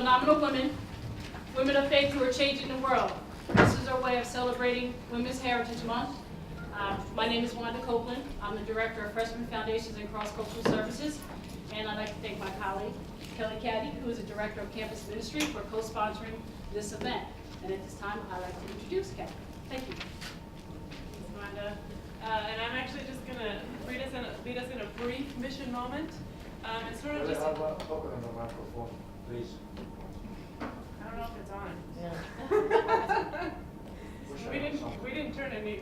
phenomenal women, women of faith who are changing the world. This is our way of celebrating Women's Heritage Month. My name is Wanda Copeland. I'm the Director of Freshman Foundations and Cross-Cultural Services. And I'd like to thank my colleague, Kelly Caddy, who is the Director of Campus Ministry, for co-sponsoring this event. And at this time, I'd like to introduce Kelly. Thank you. Thanks, Wanda. And I'm actually just going to lead us in a brief mission moment. It's sort of just... Open the microphone, please. I don't know if it's on. Yeah. we didn't turn any.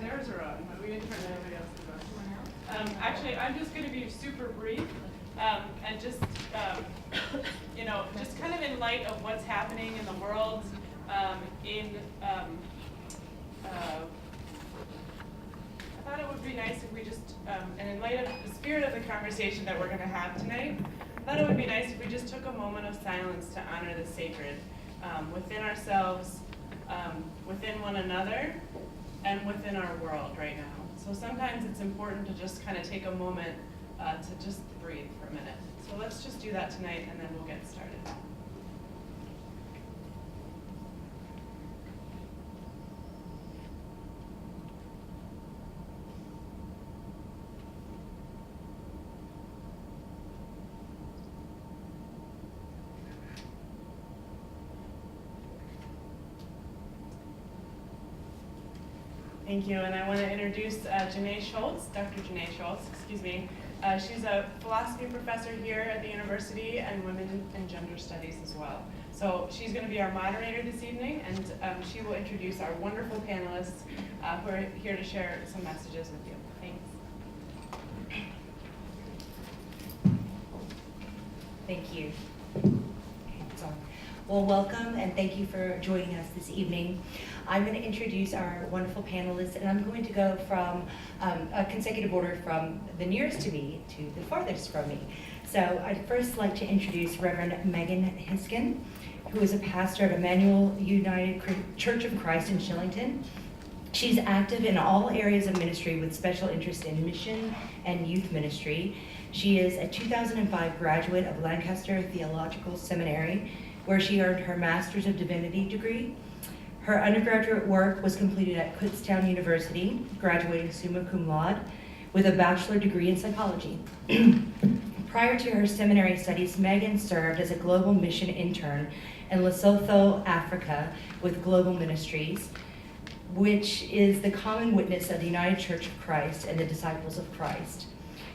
Theirs are on, but we didn't turn anybody else's on. Actually, I'm just going to be super brief, and just just kind of in light of what's happening in the world, I thought it would be nice if we just, and in light of the spirit of the conversation that we're going to have tonight, I thought it would be nice if we just took a moment of silence to honor the sacred within ourselves, within one another, and within our world right now. So sometimes it's important to just kind of take a moment to just breathe for a minute. So let's just do that tonight, and then we'll get started. Thank you, and I want to introduce Janae Schultz, Dr. Janae Schultz, excuse me. She's a philosophy professor here at the university and women and gender studies as well. So she's going to be our moderator this evening, and she will introduce our wonderful panelists who are here to share some messages with you. Thanks. Thank you. Well, welcome and thank you for joining us this evening. I'm going to introduce our wonderful panelists, and I'm going to go from a consecutive order from the nearest to me to the farthest from me. So I'd first like to introduce Reverend Megan Hiskin, who is a pastor at Emmanuel United Church of Christ in Shillington. She's active in all areas of ministry with special interest in mission and youth ministry. She is a 2005 graduate of Lancaster Theological Seminary, where she earned her Master's of Divinity degree. Her undergraduate work was completed at Kutztown University, graduating summa cum laude with a bachelor degree in psychology. Prior to her seminary studies, Megan served as a global mission intern in Lesotho, Africa, with Global Ministries, which is the common witness of the United Church of Christ and the Disciples of Christ.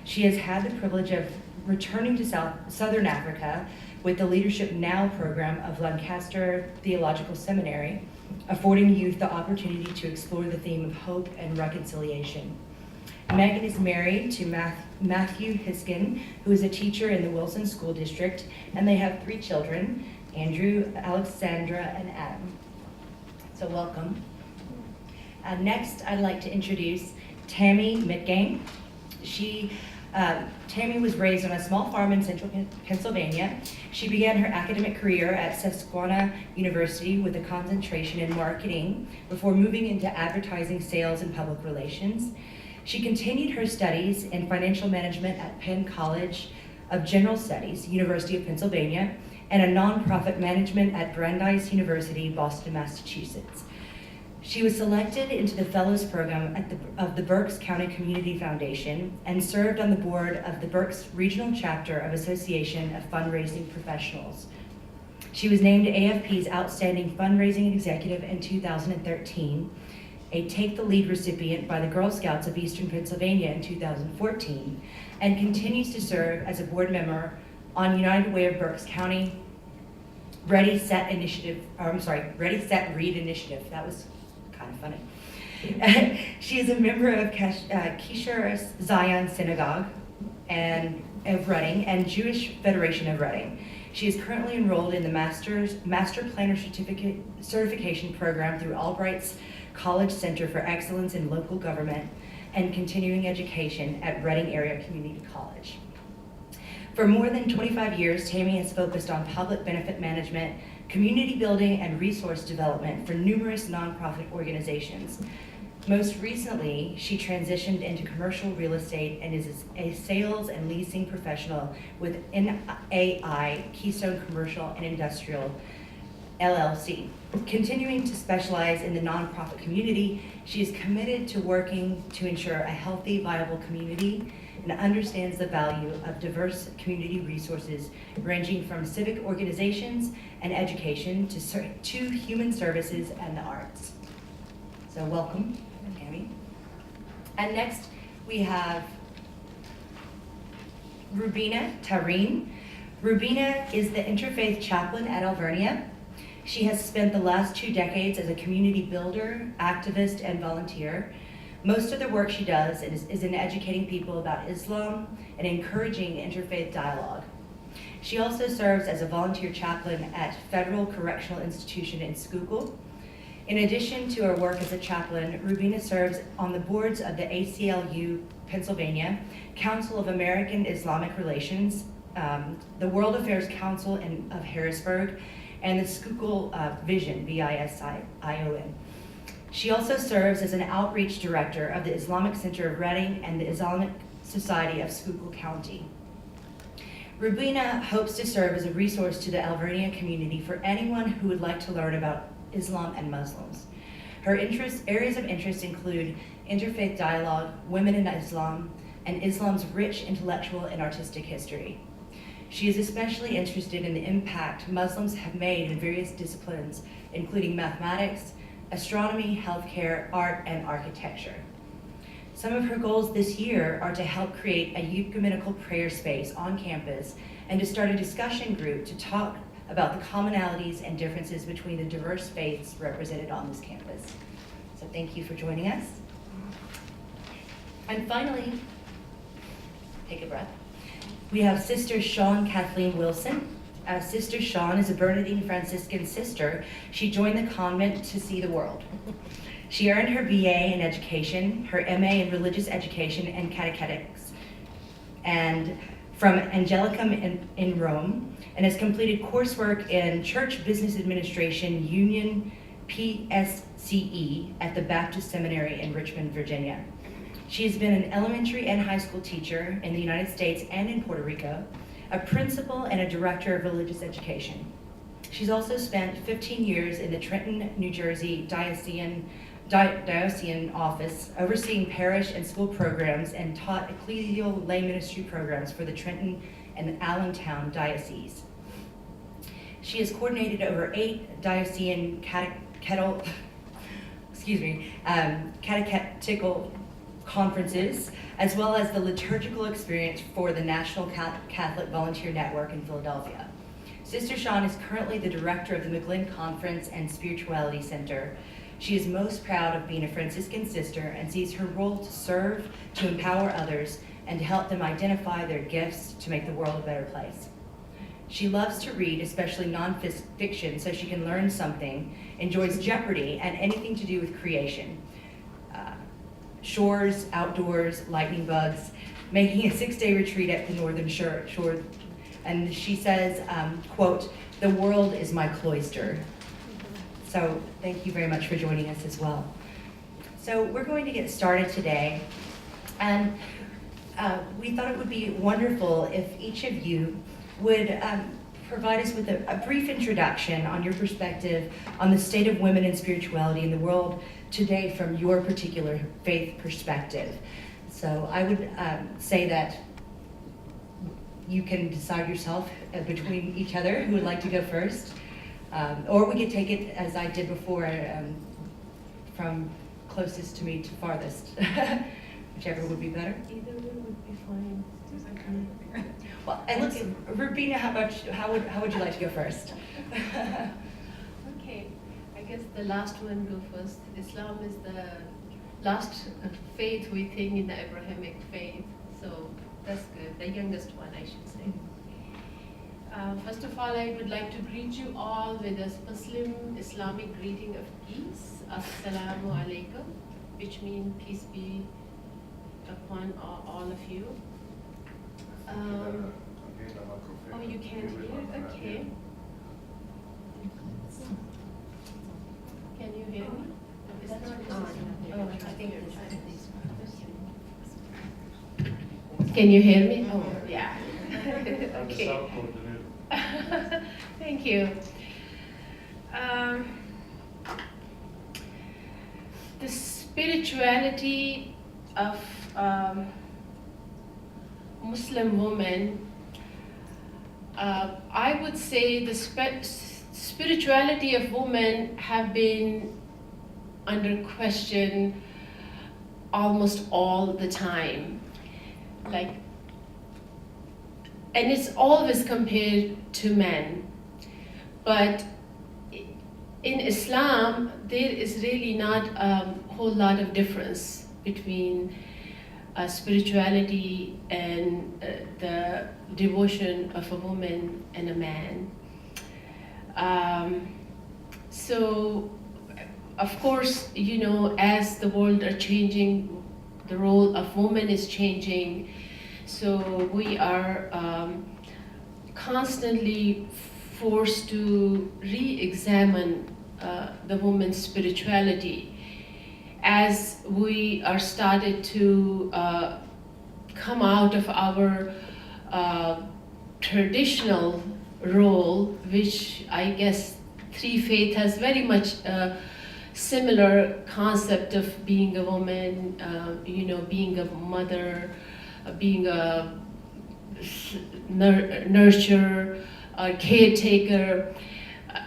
She has had the privilege of returning to Southern Africa with the Leadership Now program of Lancaster Theological Seminary, affording youth the opportunity to explore the theme of hope and reconciliation. Megan is married to Matthew Hiskin, who is a teacher in the Wilson School District, and they have 3 children, Andrew, Alexandra, and Adam. So welcome. Next, I'd like to introduce Tammy Mitgang. Tammy was raised on a small farm in central Pennsylvania. She began her academic career at Susquehanna University with a concentration in marketing before moving into advertising, sales, and public relations. She continued her studies in financial management at Penn College of General Studies, University of Pennsylvania, and a nonprofit management at Brandeis University, Boston, Massachusetts. She was selected into the Fellows Program of the Berks County Community Foundation and served on the board of the Berks Regional Chapter of Association of Fundraising Professionals. She was named AFP's Outstanding Fundraising Executive in 2013, a Take the Lead recipient by the Girl Scouts of Eastern Pennsylvania in 2014, and continues to serve as a board member on United Way of Berks County Ready, Set, Read Initiative. That was kind of funny. She is a member of Kisher Zion Synagogue of Reading and Jewish Federation of Reading. She is currently enrolled in the Master Planner Certification program through Albright's College Center for Excellence in Local Government and Continuing Education at Reading Area Community College. For more than 25 years, Tammy has focused on public benefit management, community building, and resource development for numerous nonprofit organizations. Most recently, she transitioned into commercial real estate and is a sales and leasing professional with NAI, Keystone Commercial and Industrial LLC. Continuing to specialize in the nonprofit community, she is committed to working to ensure a healthy, viable community and understands the value of diverse community resources ranging from civic organizations and education to human services and the arts. So welcome, Tammy. And next we have Rubina Tareen. Rubina is the interfaith chaplain at Alvernia. She has spent the last 2 decades as a community builder, activist, and volunteer. Most of the work she does is in educating people about Islam and encouraging interfaith dialogue. She also serves as a volunteer chaplain at Federal Correctional Institution in Schuylkill. In addition to her work as a chaplain, Rubina serves on the boards of the ACLU Pennsylvania, Council of American Islamic Relations, the World Affairs Council of Harrisburg, and the Schuylkill Vision, VISION. She also serves as an outreach director of the Islamic Center of Reading and the Islamic Society of Schuylkill County. Rubina hopes to serve as a resource to the Alvernia community for anyone who would like to learn about Islam and Muslims. Her areas of interest include interfaith dialogue, women in Islam, and Islam's rich intellectual and artistic history. She is especially interested in the impact Muslims have made in various disciplines, including mathematics, astronomy, healthcare, art, and architecture. Some of her goals this year are to help create a ecumenical prayer space on campus and to start a discussion group to talk about the commonalities and differences between the diverse faiths represented on this campus. So thank you for joining us. And finally, take a breath. We have Sister Shawn Kathleen Wilson. Sister Shawn is a Bernardine Franciscan sister. She joined the convent to see the world. She earned her BA in education, her MA in religious education and catechetics, and from Angelicum in Rome, and has completed coursework in Church Business Administration Union PSCE at the Baptist Seminary in Richmond, Virginia. She has been an elementary and high school teacher in the United States and in Puerto Rico, a principal and a director of religious education. She's also spent 15 years in the Trenton, New Jersey diocesan office, overseeing parish and school programs and taught ecclesial lay ministry programs for the Trenton and Allentown dioceses. She has coordinated over 8 diocesan catechetical conferences, as well as the liturgical experience for the National Catholic Volunteer Network in Philadelphia. Sister Shawn is currently the director of the McGlynn Conference and Spirituality Center. She is most proud of being a Franciscan sister and sees her role to serve, to empower others, and to help them identify their gifts to make the world a better place. She loves to read, especially nonfiction, so she can learn something, enjoys Jeopardy, and anything to do with creation. Shores, outdoors, lightning bugs, making a 6-day retreat at the Northern Shore. And she says, quote, "The world is my cloister." So thank you very much for joining us as well. So we're going to get started today. And we thought it would be wonderful if each of you would provide us with a brief introduction on your perspective on the state of women and spirituality in the world today from your particular faith perspective. So I would say that you can decide yourself between each other who would like to go first. Or we could take it, as I did before, from closest to me to farthest, whichever would be better. Either way would be fine. Well, and look, Rubina, how would you like to go first? Okay, I guess the last one go first. Islam is the last faith we think in the Abrahamic faith, so that's good. The youngest one, I should say. First of all, I would like to greet you all with a Muslim Islamic greeting of peace, Assalamu alaikum, which means peace be upon all of you. Oh, you can't hear? Okay. Can you hear me? It's not on. Oh, okay. Can you hear me? Oh, yeah. And the Okay. sound coordinator. Thank you. The spirituality of Muslim women, I would say the spirituality of women have been under question almost all the time. Like, and it's always compared to men. But in Islam, there is really not a whole lot of difference between spirituality and the devotion of a woman and a man. So, of course, you know, as the world are changing, the role of women is changing. So we are constantly forced to re-examine the woman's spirituality as we are started to come out of our traditional role, which I guess Three Faith has very much similar concept of being a woman, you know, being a mother, being a nurturer, a caretaker.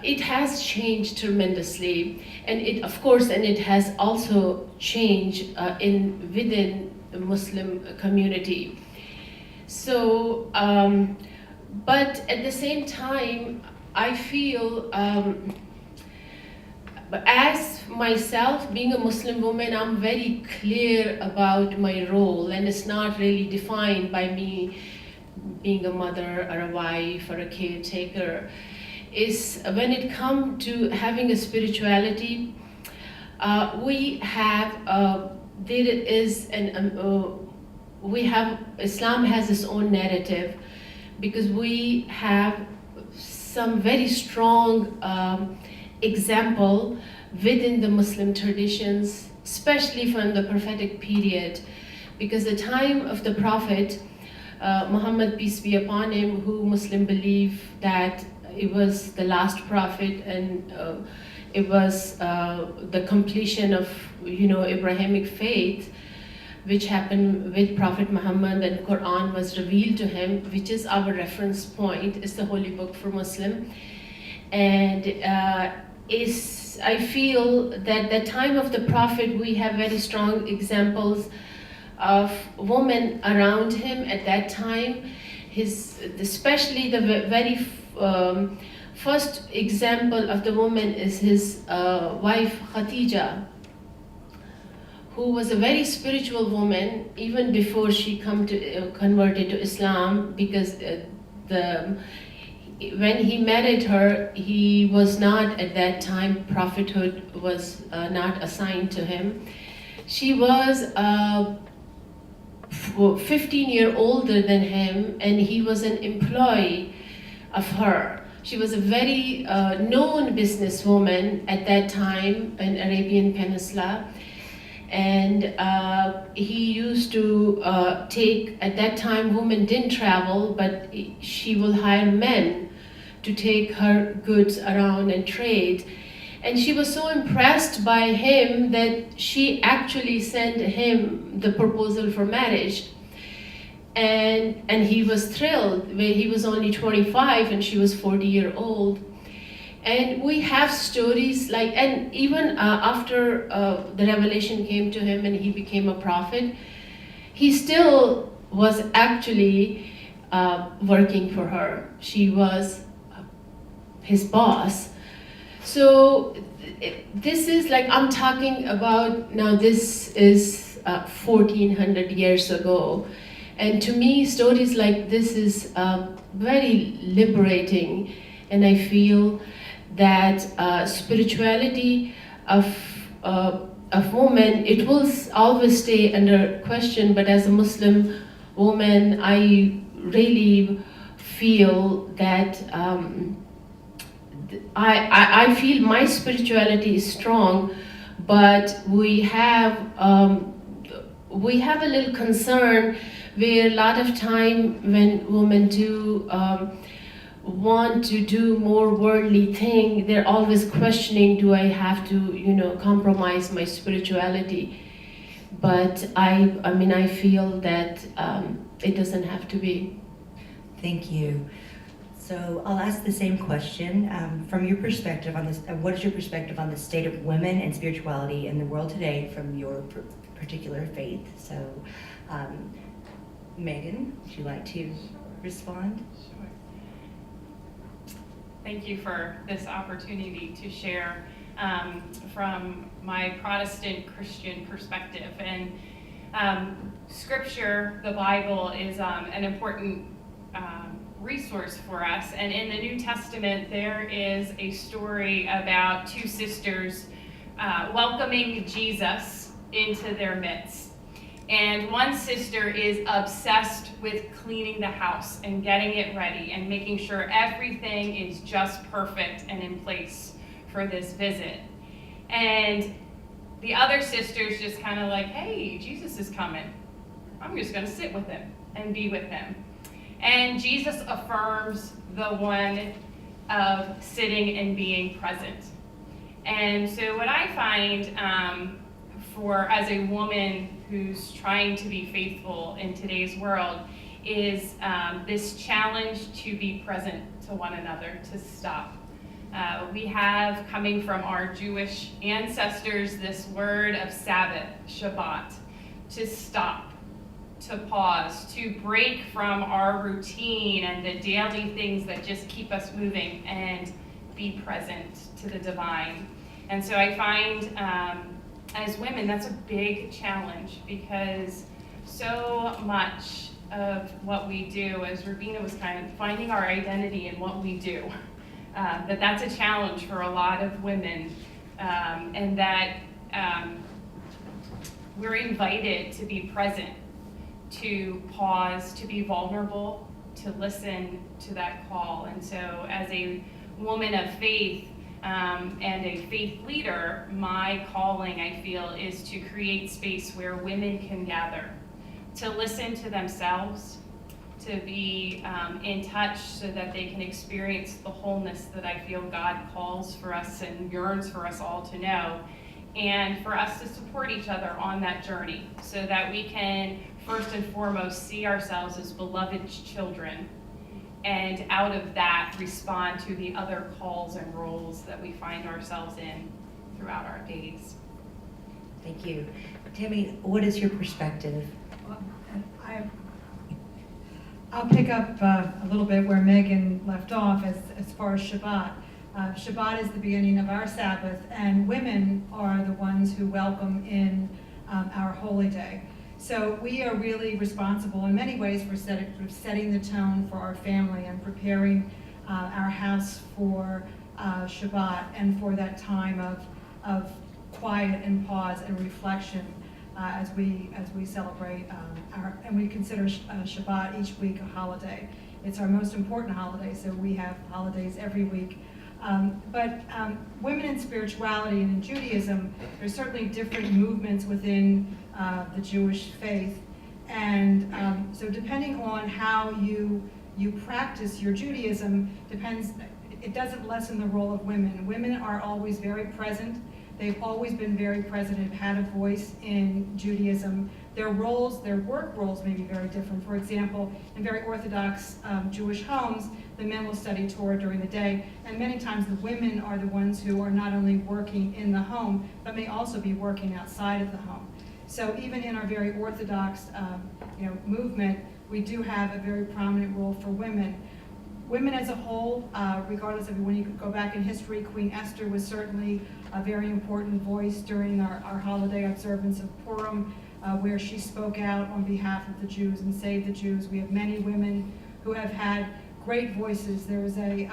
It has changed tremendously, and it, of course, and it has also changed within the Muslim community. So, but at the same time, I feel, as myself being a Muslim woman, I'm very clear about my role, and it's not really defined by me being a mother or a wife or a caretaker. Is when it comes to having a spirituality, we have Islam has its own narrative, because we have some very strong example within the Muslim traditions, especially from the prophetic period, because the time of the Prophet Muhammad, peace be upon him, who Muslim believe that it was the last prophet, and it was the completion of, you know, Abrahamic faith, which happened with Prophet Muhammad, and Quran was revealed to him, which is our reference point. It's the holy book for Muslim, and I feel that the time of the Prophet, we have very strong examples of women around him at that time. Especially the very first example of the woman is his wife Khadija, who was a very spiritual woman even before she converted to Islam, because when he married her, he was not, at that time, prophethood was not assigned to him. She was 15 years older than him, and he was an employee of her. She was a very known businesswoman at that time in Arabian Peninsula, and he used to take, at that time women didn't travel, but she will hire men to take her goods around and trade. And she was so impressed by him that she actually sent him the proposal for marriage. And he was thrilled. He was only 25 and she was 40 years old. And we have stories like, and even after the revelation came to him and he became a prophet, he still was actually working for her. She was his boss. So this is like, I'm talking about, now this is 1400 years ago. And to me, stories like this is very liberating. And I feel that spirituality of woman, it will always stay under question, but as a Muslim woman, I really feel that I feel my spirituality is strong, but we have we have a little concern where a lot of time when women do want to do more worldly thing, they're always questioning, do I have to, compromise my spirituality? But I feel that it doesn't have to be. Thank you. So I'll ask the same question. From your perspective on this, what is your perspective on the state of women and spirituality in the world today from your particular faith? So, Megan, would you like to respond? Sure. Thank you for this opportunity to share from my Protestant Christian perspective. And Scripture, the Bible, is an important resource for us. And in the New Testament, there is a story about two sisters welcoming Jesus into their midst. And one sister is obsessed with cleaning the house and getting it ready and making sure everything is just perfect and in place for this visit. And the other sister's just kind of like, hey, Jesus is coming. I'm just going to sit with him and be with him. And Jesus affirms the one of sitting and being present. And so what I find as a woman who's trying to be faithful in today's world is this challenge to be present to one another, to stop. We have, coming from our Jewish ancestors, this word of Sabbath, Shabbat, to stop, to pause, to break from our routine and the daily things that just keep us moving and be present to the divine. And so I find as women, that's a big challenge because so much of what we do, as Rubina was kind of finding our identity in what we do, that's a challenge for a lot of women, and that we're invited to be present, to pause, to be vulnerable, to listen to that call. And so as a woman of faith and a faith leader, my calling, I feel, is to create space where women can gather, to listen to themselves, to be in touch so that they can experience the wholeness that I feel God calls for us and yearns for us all to know, and for us to support each other on that journey so that we can first and foremost see ourselves as beloved children, and out of that respond to the other calls and roles that we find ourselves in throughout our days. Thank you. Tammy, what is your perspective? Well, I'll pick up a little bit where Megan left off as far as Shabbat. Shabbat is the beginning of our Sabbath, and women are the ones who welcome in our holy day. So we are really responsible in many ways for setting the tone for our family and preparing our house for Shabbat and for that time of quiet and pause and reflection as we celebrate and we consider Shabbat each week a holiday. It's our most important holiday, so we have holidays every week. But women in spirituality and in Judaism, there's certainly different movements within the Jewish faith. And so depending on how you practice your Judaism, it doesn't lessen the role of women. Women are always very present. They've always been very present and had a voice in Judaism. Their roles, their work roles may be very different. For example, in very Orthodox Jewish homes, the men will study Torah during the day, and many times the women are the ones who are not only working in the home, but may also be working outside of the home. So even in our very Orthodox movement, we do have a very prominent role for women. Women as a whole, regardless of when you could go back in history, Queen Esther was certainly a very important voice during our holiday observance of Purim, where she spoke out on behalf of the Jews and saved the Jews. We have many women who have had great voices. There was a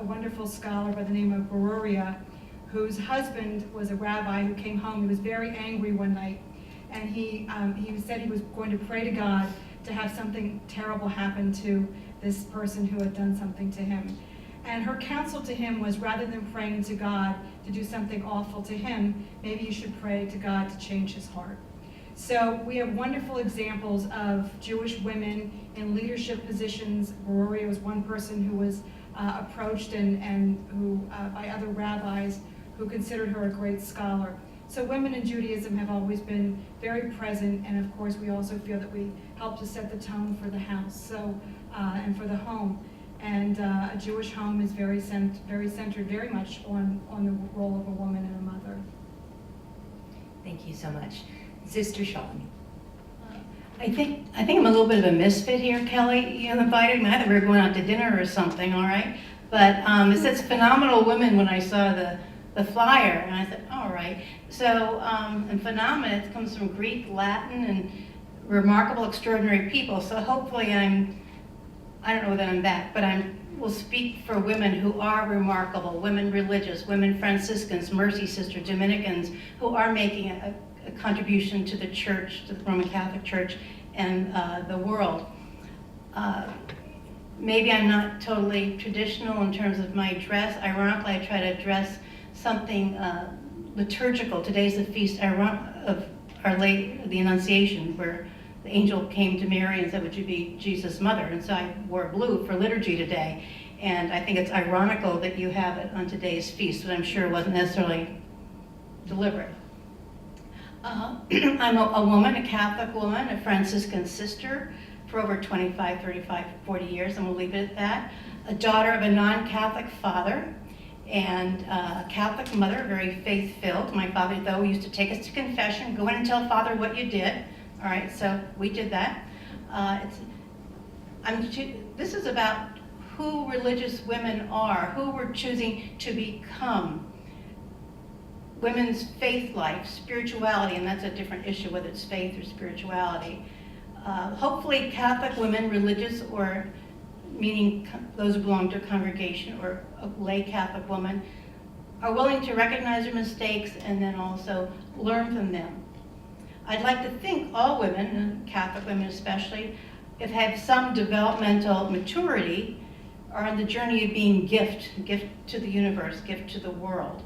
wonderful scholar by the name of Beruria, whose husband was a rabbi who came home. He was very angry one night, and he said he was going to pray to God to have something terrible happen to this person who had done something to him. And her counsel to him was, rather than praying to God to do something awful to him, maybe you should pray to God to change his heart. So we have wonderful examples of Jewish women in leadership positions. Gloria was one person who was approached and who by other rabbis who considered her a great scholar. So women in Judaism have always been very present, and of course we also feel that we help to set the tone for the house and for the home. And a Jewish home is very centered very much on the role of a woman and a mother. Thank you so much. Sister Shawn. I think I'm a little bit of a misfit here, Kelly. You invited me. I thought we were going out to dinner or something, all right? But it says phenomenal women when I saw the flyer, and I said, all right. So, and phenomena, it comes from Greek, Latin, and remarkable, extraordinary people. So hopefully I don't know that I'm that, but will speak for women who are remarkable, women religious, women Franciscans, Mercy Sisters, Dominicans, who are making a contribution to the church, to the Roman Catholic Church, and the world. Maybe I'm not totally traditional in terms of my dress. Ironically, I try to dress something liturgical. Today's the feast of Our Lady, the Annunciation, where the angel came to Mary and said, would you be Jesus' mother? And so I wore blue for liturgy today. And I think it's ironical that you have it on today's feast, but I'm sure it wasn't necessarily deliberate. I'm a woman, a Catholic woman, a Franciscan sister for over 25, 35, 40 years, and we'll leave it at that. A daughter of a non-Catholic father, and a Catholic mother, very faith-filled. My father, though, used to take us to confession, go in and tell Father what you did. All right, so we did that. This is about who religious women are, who we're choosing to become. Women's faith life, spirituality, and that's a different issue, whether it's faith or spirituality. Hopefully Catholic women, religious or meaning those who belong to a congregation or a lay Catholic woman, are willing to recognize their mistakes and then also learn from them. I'd like to think all women, and Catholic women especially, if have some developmental maturity, are on the journey of being gift to the universe, gift to the world.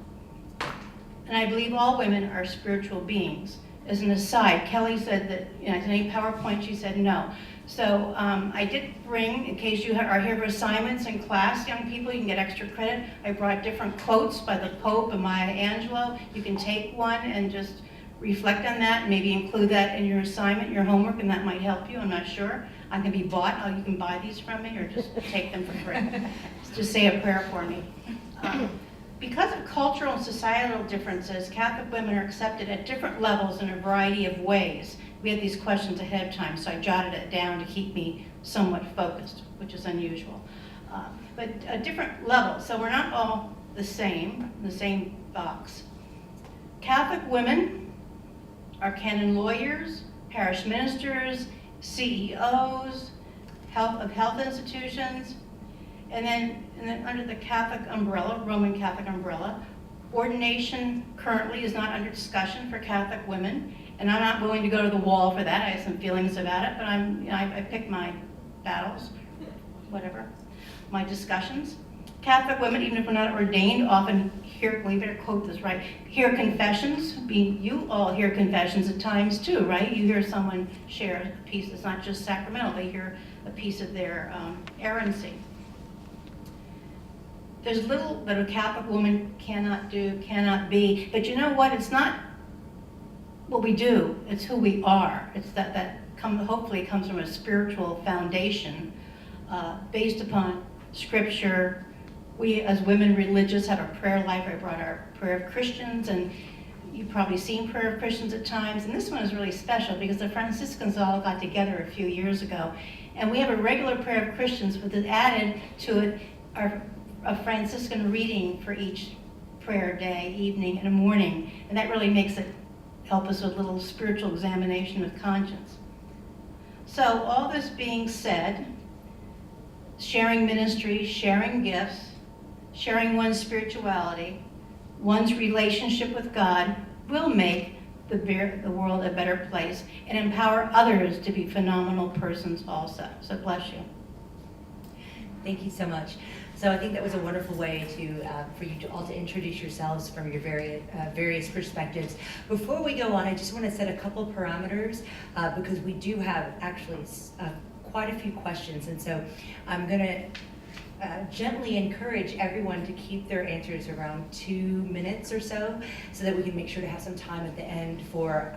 And I believe all women are spiritual beings. As an aside, Kelly said that, any PowerPoint, she said no. So I did bring, in case you are here for assignments in class, young people, you can get extra credit. I brought different quotes by the Pope and Maya Angelou. You can take one and just reflect on that, and maybe include that in your assignment, your homework, and that might help you, I'm not sure. I can be bought, you can buy these from me, or just take them for free. Just say a prayer for me. Because of cultural and societal differences, Catholic women are accepted at different levels in a variety of ways. We had these questions ahead of time, so I jotted it down to keep me somewhat focused, which is unusual. But a different level, so we're not all the same box. Catholic women are canon lawyers, parish ministers, CEOs, of health institutions, and then under the Catholic umbrella, Roman Catholic umbrella, ordination currently is not under discussion for Catholic women, and I'm not willing to go to the wall for that. I have some feelings about it, but I pick my battles, whatever, my discussions. Catholic women, even if we're not ordained, often hear, we better quote this right, hear confessions. You all hear confessions at times too, right? You hear someone share a piece that's not just sacramental, they hear a piece of their errancy. There's little that a Catholic woman cannot do, cannot be, but you know what? It's not what we do, it's who we are. It's hopefully comes from a spiritual foundation based upon Scripture. We, as women religious, have a prayer life. I brought our Prayer of Christians, and you've probably seen Prayer of Christians at times, and this one is really special because the Franciscans all got together a few years ago, and we have a regular Prayer of Christians, but then added to it a Franciscan reading for each prayer day, evening, and a morning, and that really makes it help us with a little spiritual examination of conscience. So all this being said, sharing ministry, sharing gifts, sharing one's spirituality, one's relationship with God will make the world a better place and empower others to be phenomenal persons also. So bless you. Thank you so much. So I think that was a wonderful way to for you to all to introduce yourselves from your various perspectives. Before we go on, I just want to set a couple of parameters because we do have actually quite a few questions, and so I'm going to gently encourage everyone to keep their answers around 2 minutes or so that we can make sure to have some time at the end for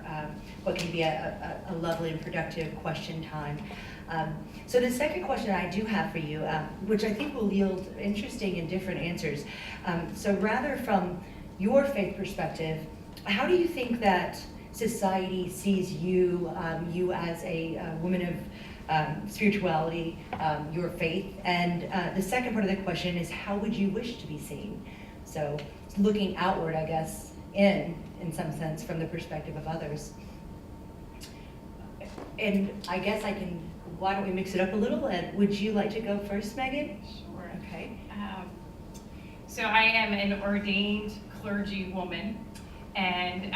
what can be a lovely and productive question time. So the second question I do have for you, which I think will yield interesting and different answers. So rather from your faith perspective, how do you think that society sees you, you as a woman of spirituality, your faith? And the second part of the question is, how would you wish to be seen? So looking outward, I guess, in some sense, from the perspective of others. And I guess why don't we mix it up a little? And would you like to go first, Megan? Sure. Okay. So I am an ordained clergy woman, and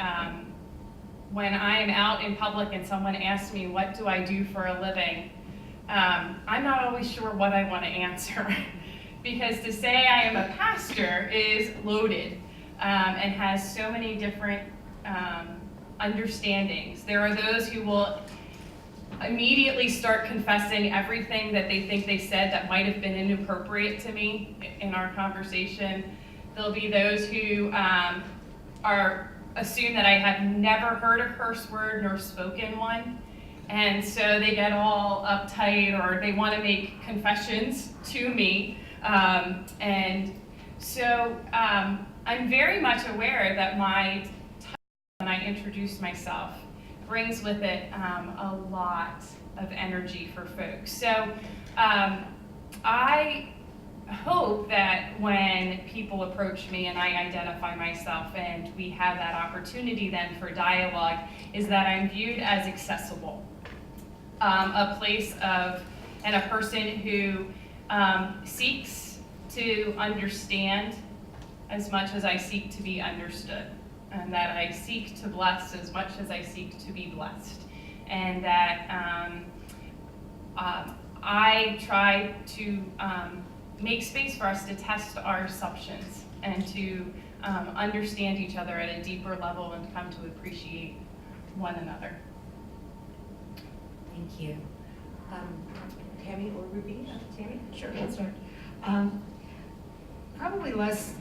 when I am out in public and someone asks me, what do I do for a living? I'm not always sure what I want to answer because to say I am a pastor is loaded and has so many different understandings. There are those who will immediately start confessing everything that they think they said that might have been inappropriate to me in our conversation. There'll be those who assume that I have never heard a curse word nor spoken one, and so they get all uptight or they want to make confessions to me. And so I'm very much aware that my title, when I introduce myself, brings with it a lot of energy for folks. So I hope that when people approach me and I identify myself and we have that opportunity then for dialogue, is that I'm viewed as accessible, a place of, and a person who seeks to understand as much as I seek to be understood, and that I seek to bless as much as I seek to be blessed, and that I try to make space for us to test our assumptions and to understand each other at a deeper level and come to appreciate one another. Thank you. Tammy or Ruby? Tammy? Sure, I'll start. Probably less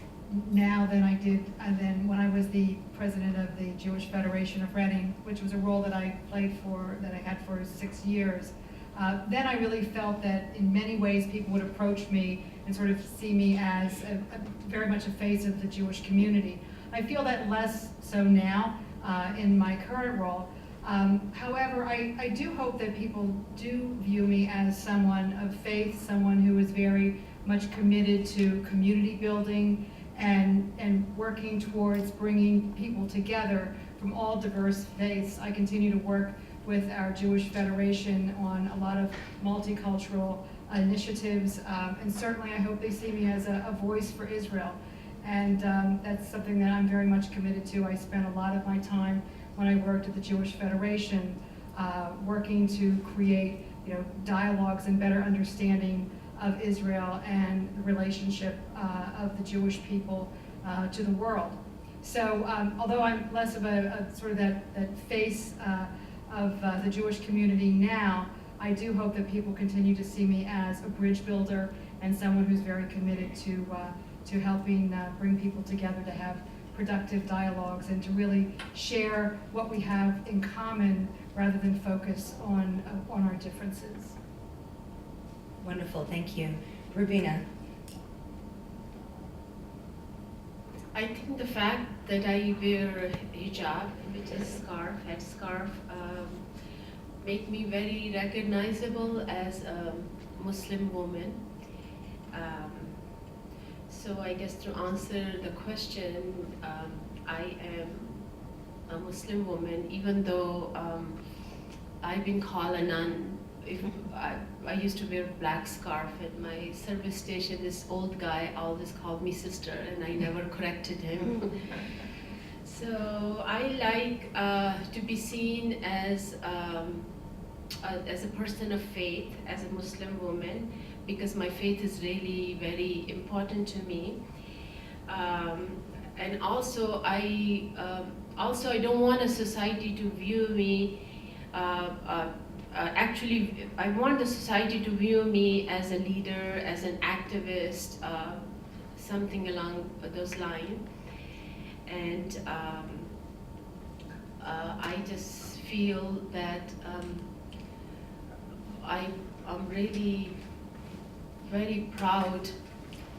now than I did than when I was the president of the Jewish Federation of Reading, which was a role that I had for 6 years. Then I really felt that in many ways people would approach me and sort of see me as very much a face of the Jewish community. I feel that less so now in my current role. However, I do hope that people do view me as someone of faith, someone who is very much committed to community building and working towards bringing people together from all diverse faiths. I continue to work with our Jewish Federation on a lot of multicultural initiatives, and certainly I hope they see me as a voice for Israel. And that's something that I'm very much committed to. I spent a lot of my time when I worked at the Jewish Federation working to create dialogues and better understanding of Israel and the relationship of the Jewish people to the world. So although I'm less of a sort of that face of the Jewish community now, I do hope that people continue to see me as a bridge builder and someone who's very committed to helping bring people together to have productive dialogues and to really share what we have in common rather than focus on our differences. Wonderful, thank you. Rubina. I think the fact that I wear hijab, which is headscarf, make me very recognizable as a Muslim woman. So I guess to answer the question, I am a Muslim woman, even though I've been called a nun. I used to wear a black scarf at my service station. This old guy always called me sister, and I never corrected him. So I like to be seen as a person of faith, as a Muslim woman, because my faith is really very important to me. And also I don't want a society to view me. Actually, I want the society to view me as a leader, as an activist, something along those lines. And I just feel that I'm really very proud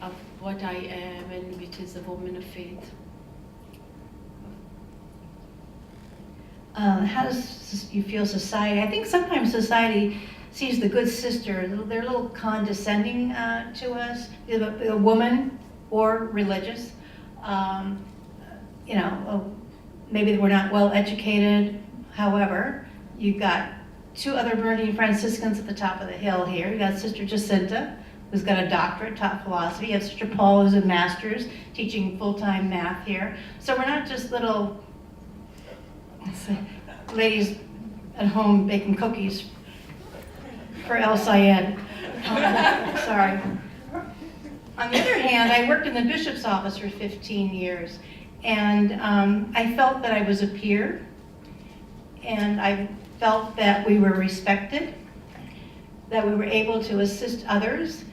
of what I am, and which is a woman of faith. How does you feel society? I think sometimes society sees the good sister, they're a little condescending to us, a woman or religious. Maybe we're not well educated. However, you've got two other Bernardine Franciscans at the top of the hill here. You got Sister Jacinta, who's got a doctorate, taught philosophy. You have Sister Paul, who's a master's, teaching full-time math here. So we're not just little ladies at home baking cookies for El Sayed. Sorry. On the other hand, I worked in the bishop's office for 15 years, and I felt that I was a peer, and I felt that we were respected, that we were able to assist others,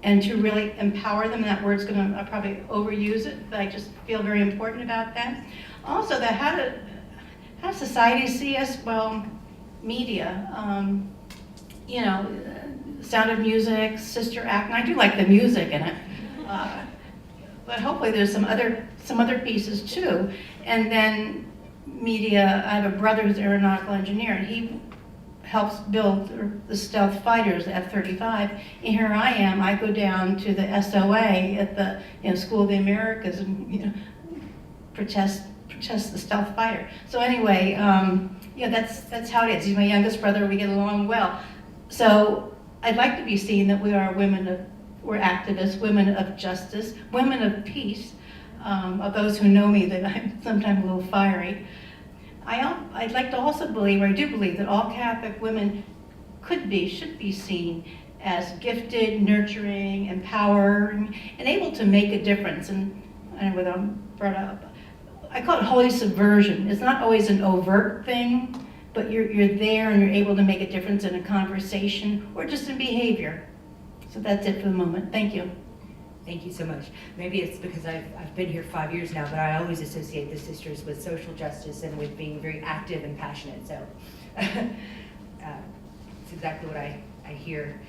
and to really empower them. That word's going to, I'll probably overuse it, but I just feel very important about that. Also, that how does society see us? Well, media, Sound of Music, Sister Act, and I do like the music in it. But hopefully there's some other pieces too. And then media, I have a brother who's an aeronautical engineer, and he helps build the stealth fighters, the F-35. And here I am, I go down to the SOA at the School of the Americas and protest the stealth fighter. So anyway, that's how it is. He's my youngest brother, we get along well. So I'd like to be seen that we are we're activists, women of justice, women of peace. Of those who know me, that I'm sometimes a little fiery. I'd like to also believe, or I do believe, that all Catholic women should be seen as gifted, nurturing, empowering, and able to make a difference. And whether I'm brought up, I call it holy subversion. It's not always an overt thing, but you're there and you're able to make a difference in a conversation or just in behavior. So that's it for the moment. Thank you. Thank you so much. Maybe it's because I've been here 5 years now, but I always associate the sisters with social justice and with being very active and passionate. So it's exactly what I hear.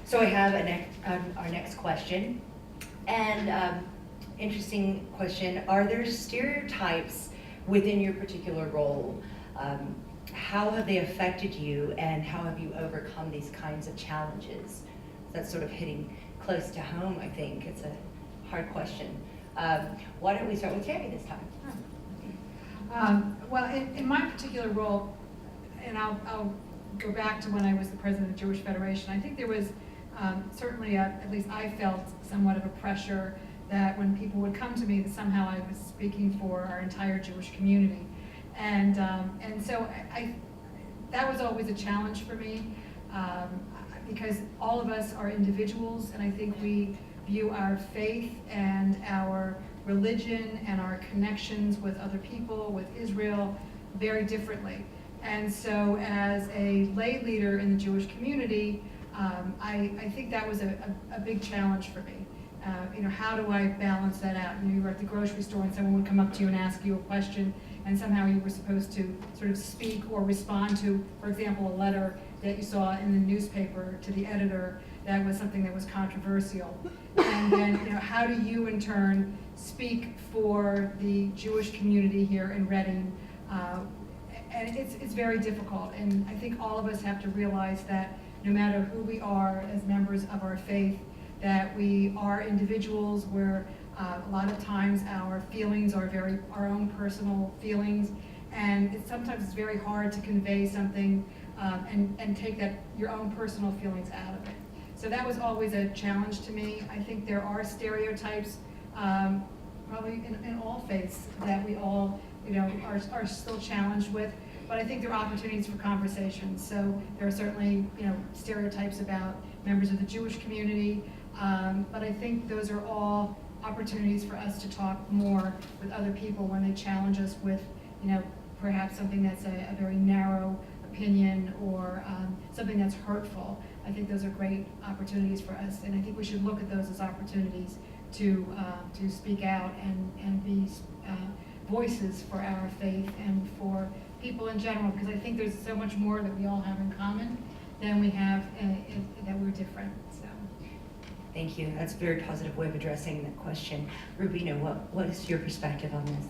So I have our next question. And interesting question. Are there stereotypes within your particular role? How have they affected you, and how have you overcome these kinds of challenges? That's sort of hitting close to home, I think. It's a hard question. Why don't we start with Tammy this time? Well, in my particular role, and I'll go back to when I was the president of the Jewish Federation, I think there was certainly, at least I felt somewhat of a pressure that when people would come to me, that somehow I was speaking for our entire Jewish community. And so that was always a challenge for me. Because all of us are individuals, and I think we view our faith and our religion and our connections with other people, with Israel, very differently. And so as a lay leader in the Jewish community, I think that was a big challenge for me. How do I balance that out? You were at the grocery store and someone would come up to you and ask you a question, and somehow you were supposed to sort of speak or respond to, for example, a letter that you saw in the newspaper to the editor that was something that was controversial. And then, how do you in turn speak for the Jewish community here in Reading? And it's very difficult. And I think all of us have to realize that no matter who we are as members of our faith, that we are individuals where a lot of times our feelings are our own personal feelings. And sometimes it's very hard to convey something and take your own personal feelings out of it. So that was always a challenge to me. I think there are stereotypes, probably in all faiths, that we all are still challenged with. But I think there are opportunities for conversation. So there are certainly stereotypes about members of the Jewish community. But I think those are all opportunities for us to talk more with other people when they challenge us with, perhaps something that's a very narrow opinion or something that's hurtful. I think those are great opportunities for us, and I think we should look at those as opportunities to speak out and be voices for our faith and for people in general, because I think there's so much more that we all have in common than we have that we're different. So. Thank you. That's a very positive way of addressing that question. Rubina, what is your perspective on this?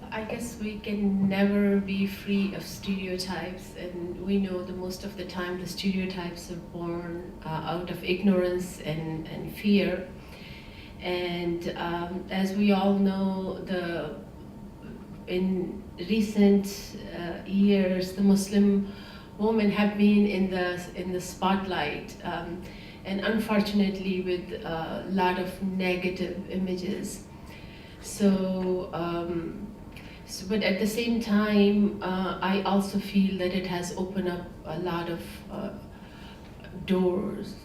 I guess we can never be free of stereotypes, and we know that most of the time the stereotypes are born out of ignorance and fear. And as we all know, in recent years, the Muslim women have been in the spotlight, and unfortunately with a lot of negative images. But at the same time, I also feel that it has opened up a lot of doors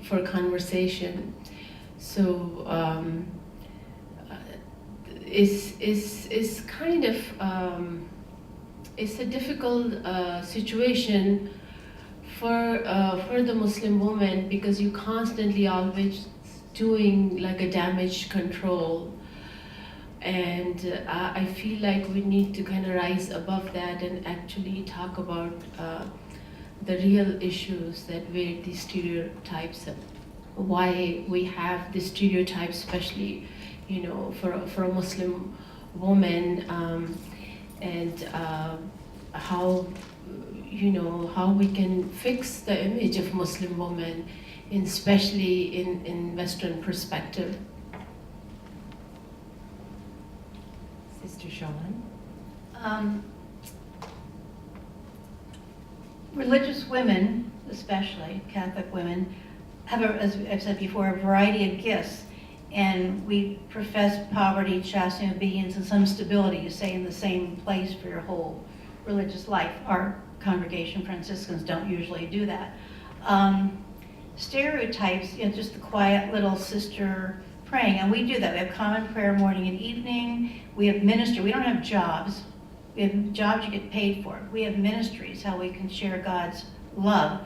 for conversation. So it's kind of it's a difficult situation for the Muslim woman, because you constantly always doing like a damage control. And I feel like we need to kind of rise above that and actually talk about the real issues that where these stereotypes, why we have these stereotypes, especially, for a Muslim woman, and how we can fix the image of Muslim women, especially in Western perspective. Sister Sean? Religious women, especially Catholic women, have, as I've said before, a variety of gifts. And we profess poverty, chastity, obedience, and some stability, you say, in the same place for your whole religious life. Our congregation, Franciscans, don't usually do that. Stereotypes, just the quiet little sister praying, and we do that. We have common prayer morning and evening. We have ministry. We don't have jobs. We have jobs you get paid for. We have ministries, how we can share God's love.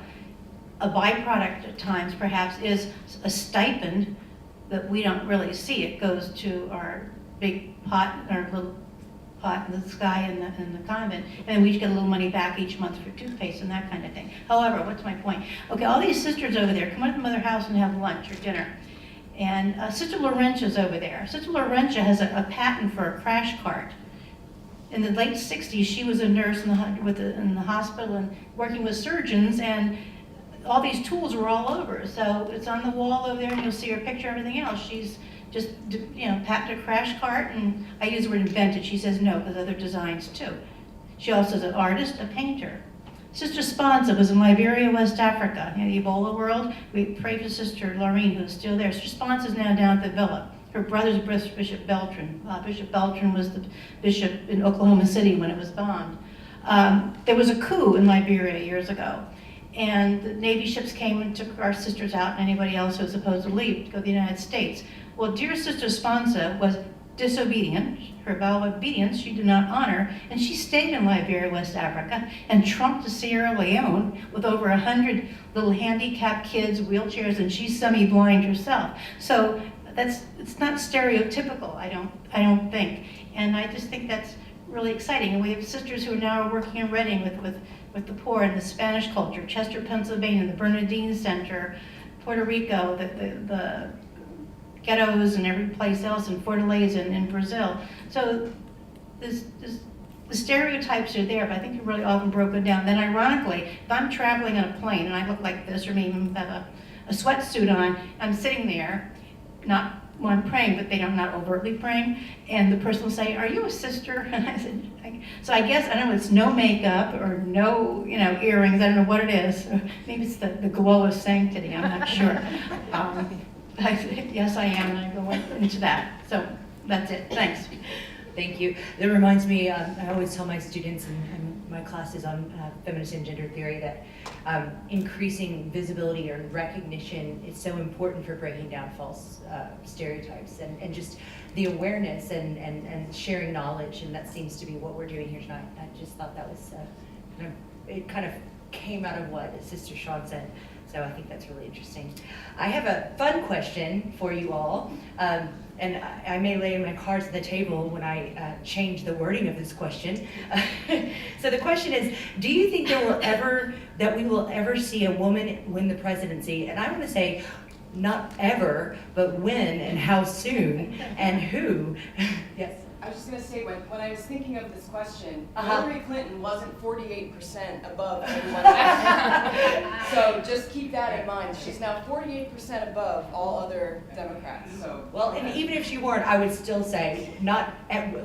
A byproduct at times, perhaps, is a stipend that we don't really see. It goes to our big pot, our little pot in the sky in the convent, and we get a little money back each month for toothpaste and that kind of thing. However, what's my point? Okay, all these sisters over there come up to Mother House and have lunch or dinner. And Sister Laurentia's over there. Sister Laurentia has a patent for a crash cart. In the late 60s, she was a nurse in the hospital and working with surgeons, and all these tools were all over. So it's on the wall over there, and you'll see her picture, everything else. She's just, patented a crash cart, and I use the word invented. She says no, because other designs too. She also is an artist, a painter. Sister Sponsa was in Liberia, West Africa, the Ebola world. We prayed for Sister Laureen, who's still there. Sister Sponsa is now down at the villa. Her brother's Bishop Beltran. Bishop Beltran was the bishop in Oklahoma City when it was bombed. There was a coup in Liberia years ago, and the Navy ships came and took our sisters out and anybody else who was supposed to leave to go to the United States. Well, dear Sister Sponsa was disobedient. Her vow of obedience she did not honor, and she stayed in Liberia, West Africa, and trumped to Sierra Leone with over 100 little handicapped kids, wheelchairs, and she's semi-blind herself. So it's not stereotypical, I don't think, and I just think that's really exciting. And we have sisters who are now working in Reading with the poor and the Spanish culture, Chester, Pennsylvania, the Bernadine Center, Puerto Rico, the ghettos and every place else, in Fortaleza and in Brazil. So the stereotypes are there, but I think they're really often broken down. Then ironically, if I'm traveling on a plane and I look like this, or maybe even have a sweatsuit on, I'm sitting there, not when I'm praying, but they're not overtly praying, and the person will say, "Are you a sister?" And I said, so I guess, I don't know, it's no makeup or no, earrings, I don't know what it is. Maybe it's the glow of sanctity, I'm not sure. I said, yes, I am, and I go into that. So that's it, thanks. Thank you. That reminds me, I always tell my students, and my classes on feminist and gender theory that increasing visibility or recognition is so important for breaking down false stereotypes and just the awareness and sharing knowledge, and that seems to be what we're doing here tonight. I just thought that was it kind of came out of what Sister Sean said. So I think that's really interesting. I have a fun question for you all, and I may lay my cards on the table when I change the wording of this question. So the question is, do you think that we will ever see a woman win the presidency? And I want to say, not ever, but when and how soon and who? Yes. I was just going to say, when I was thinking of this question, Uh-huh. Hillary Clinton wasn't 48% above everyone else. So just keep that in mind. She's now 48% above all other Democrats. So Well, and even if she weren't, I would still say, not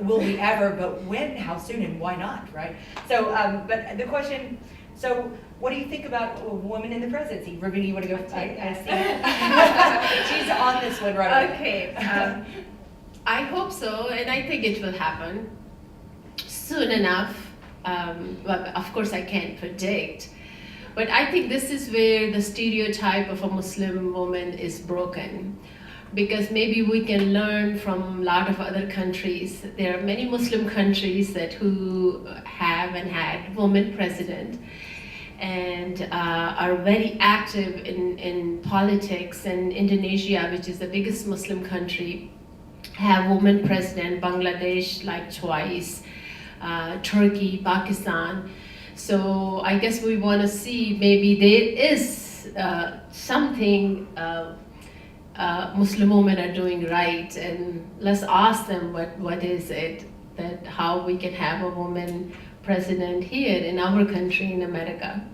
will we ever, but when, how soon, and why not, right? So, but the question, so what do you think about a woman in the presidency? Ravina, you want to go? I see. She's on this one right away. Okay. I hope so, and I think it will happen soon enough. Well, of course, I can't predict, but I think this is where the stereotype of a Muslim woman is broken, because maybe we can learn from a lot of other countries. There are many Muslim countries who have and had women president, and are very active in politics. And Indonesia, which is the biggest Muslim country, have women president. Bangladesh like twice, Turkey, Pakistan. So I guess we want to see maybe there is something Muslim women are doing right, and let's ask them what is it, that how we can have a woman president here in our country in America.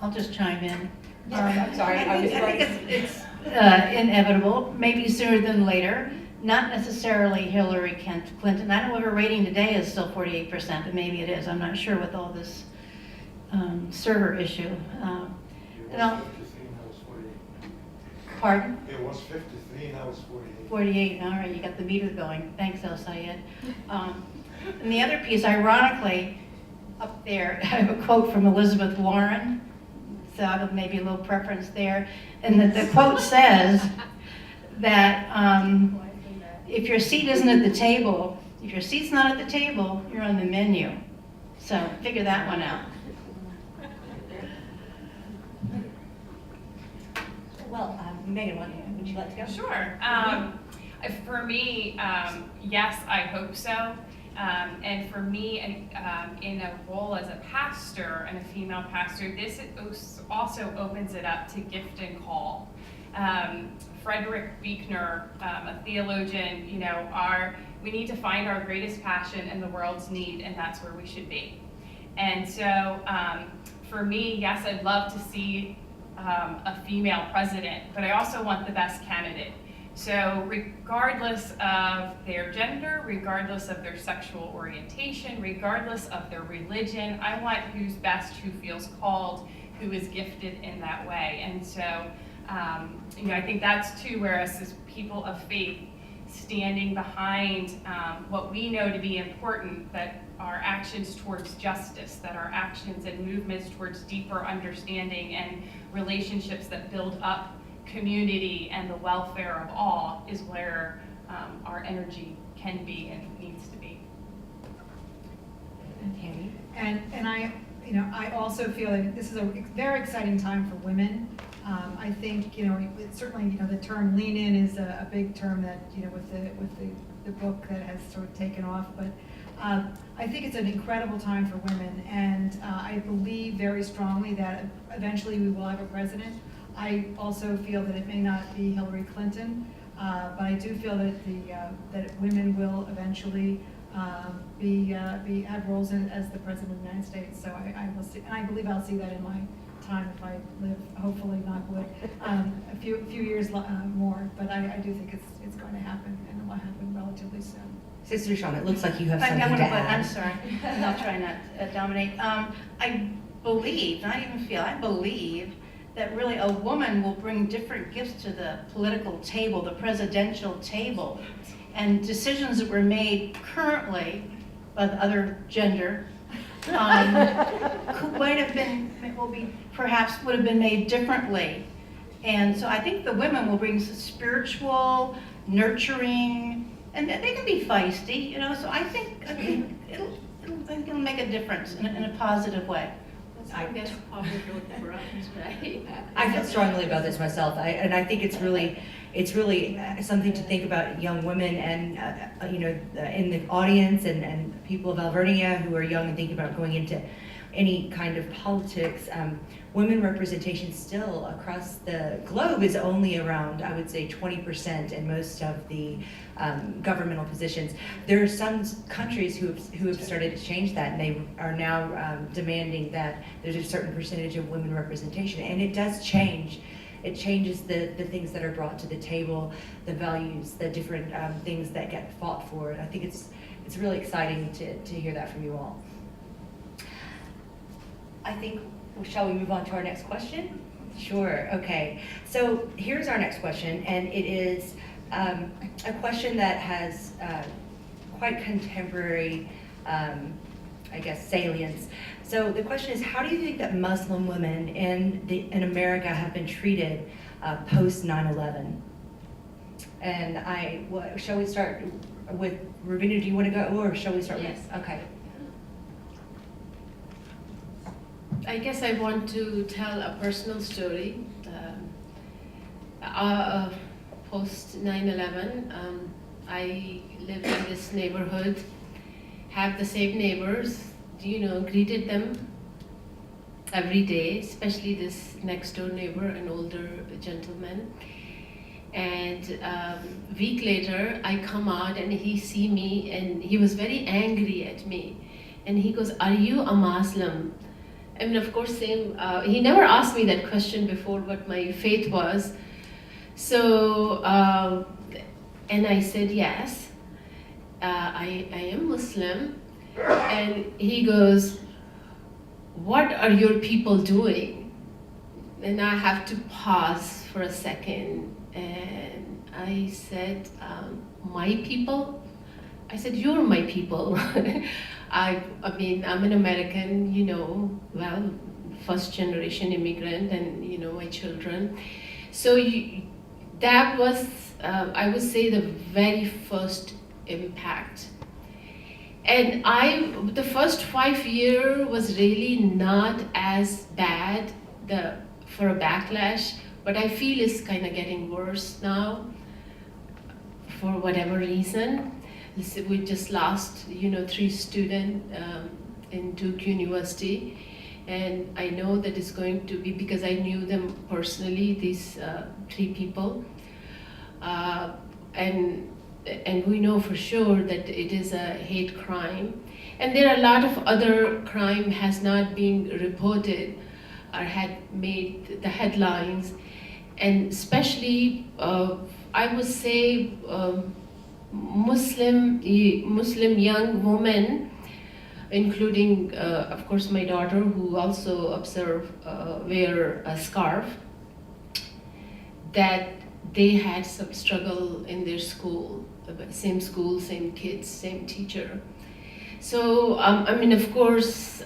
I'll just chime in. I'm sorry, I was I think right. it's inevitable, maybe sooner than later. Not necessarily Hillary Clinton. I don't know if her rating today is still 48%, but maybe it is. I'm not sure with all this server issue. It No. was 53, now it's 48. Pardon? It was 53, now it's 48. 48, all right, you got the meter going. Thanks, El Sayed. And the other piece, ironically, up there, I have a quote from Elizabeth Warren, so I have maybe a little preference there. And the quote says that if your seat isn't at the table, if your seat's not at the table, you're on the menu. So figure that one out. Well, Megan, would you like to go? Sure. For me, yes, I hope so. And for me, in a role as a pastor and a female pastor, this also opens it up to gift and call. Frederick Buechner, a theologian, we need to find our greatest passion and the world's need, and that's where we should be. And so, for me, yes, I'd love to see a female president, but I also want the best candidate. So regardless of their gender, regardless of their sexual orientation, regardless of their religion, I want who's best, who feels called, who is gifted in that way. And so, I think that's too where us as people of faith, standing behind what we know to be important, that our actions towards justice, that our actions and movements towards deeper understanding and relationships that build up community and the welfare of all is where our energy can be and needs to be. And I also feel that this is a very exciting time for women. I think certainly the term "lean in" is a big term that with the book that has sort of taken off. But I think it's an incredible time for women, and I believe very strongly that eventually we will have a president. I also feel that it may not be Hillary Clinton, but I do feel that that women will eventually have roles as the president of the United States. So I will see, and I believe I'll see that in my time if I live, hopefully knock wood, a few years more. But I do think it's going to happen, and it will happen relatively soon. Sister Sean, it looks like you have something to I'm add. sorry, and I'll try not to dominate. I believe that really a woman will bring different gifts to the political table, the presidential table. and decisions that were made currently by the other gender might have been, perhaps would have been made differently. And so I think the women will bring some spiritual, nurturing, and they can be feisty, you know, so I think it'll make a difference in a positive way. I guess power don't brunch, right? I feel strongly about this myself, and I think it's really something to think about young women and you know, in the audience and people of Alvernia who are young and thinking about going into any kind of politics. Women representation still across the globe is only around, I would say, 20% in most of the governmental positions. There are some countries who have started to change that, and they are now demanding that there's a certain percentage of women representation, and it does change. It changes the things that are brought to the table, the values, the different things that get fought for. And I think it's really exciting to hear that from you all. I think, shall we move on to our next question? Sure, okay. So here's our next question, and it is a question that has quite contemporary, I guess, salience. So the question is, how do you think that Muslim women in America have been treated post 9/11? And shall we start with Ravina? Do you want to go, or shall we start Yes. with? Okay. I guess I want to tell a personal story. Post 9/11, I lived in this neighborhood, have the same neighbors, you know, greeted them every day, especially this next door neighbor, an older gentleman. And a week later, I come out and he see me, and he was very angry at me. And he goes, "Are you a Muslim?" I mean, of course, he never asked me that question before, what my faith was. So, and I said, yes, I am Muslim. And he goes, "What are your people doing?" And I have to pause for a second. And I said, "My people?" I said, "You're my people." I mean, I'm an American, you know, well, first generation immigrant, and, you know, my children. So that was, I would say, the very first impact. And the first 5 years was really not as bad for a backlash, but I feel it's kind of getting worse now for whatever reason. We just lost, you know, 3 students in Duke University, and I know that it's going to be, because I knew them personally, these 3 people, and we know for sure that it is a hate crime, and there are a lot of other crime has not been reported or had made the headlines, and especially I would say Muslim young women, including of course my daughter, who also wear a scarf, that they had some struggle in their school, same kids, same teacher. So I mean, of course,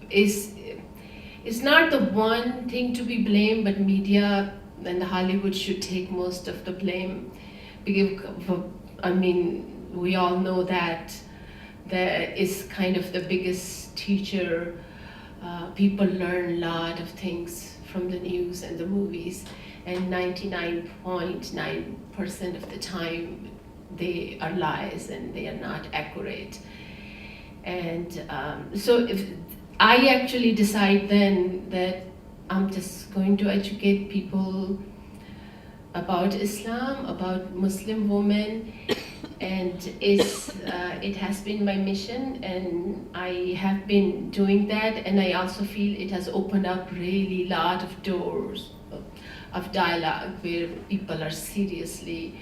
it's not the one thing to be blamed, but media and Hollywood should take most of the blame. Because, I mean, we all know that is kind of the biggest teacher. People learn a lot of things from the news and the movies, and 99.9% of the time they are lies and they are not accurate. And so if I actually decide then that I'm just going to educate people about Islam, about Muslim women, and it has been my mission, and I have been doing that, and I also feel it has opened up really a lot of doors of dialogue where people are seriously,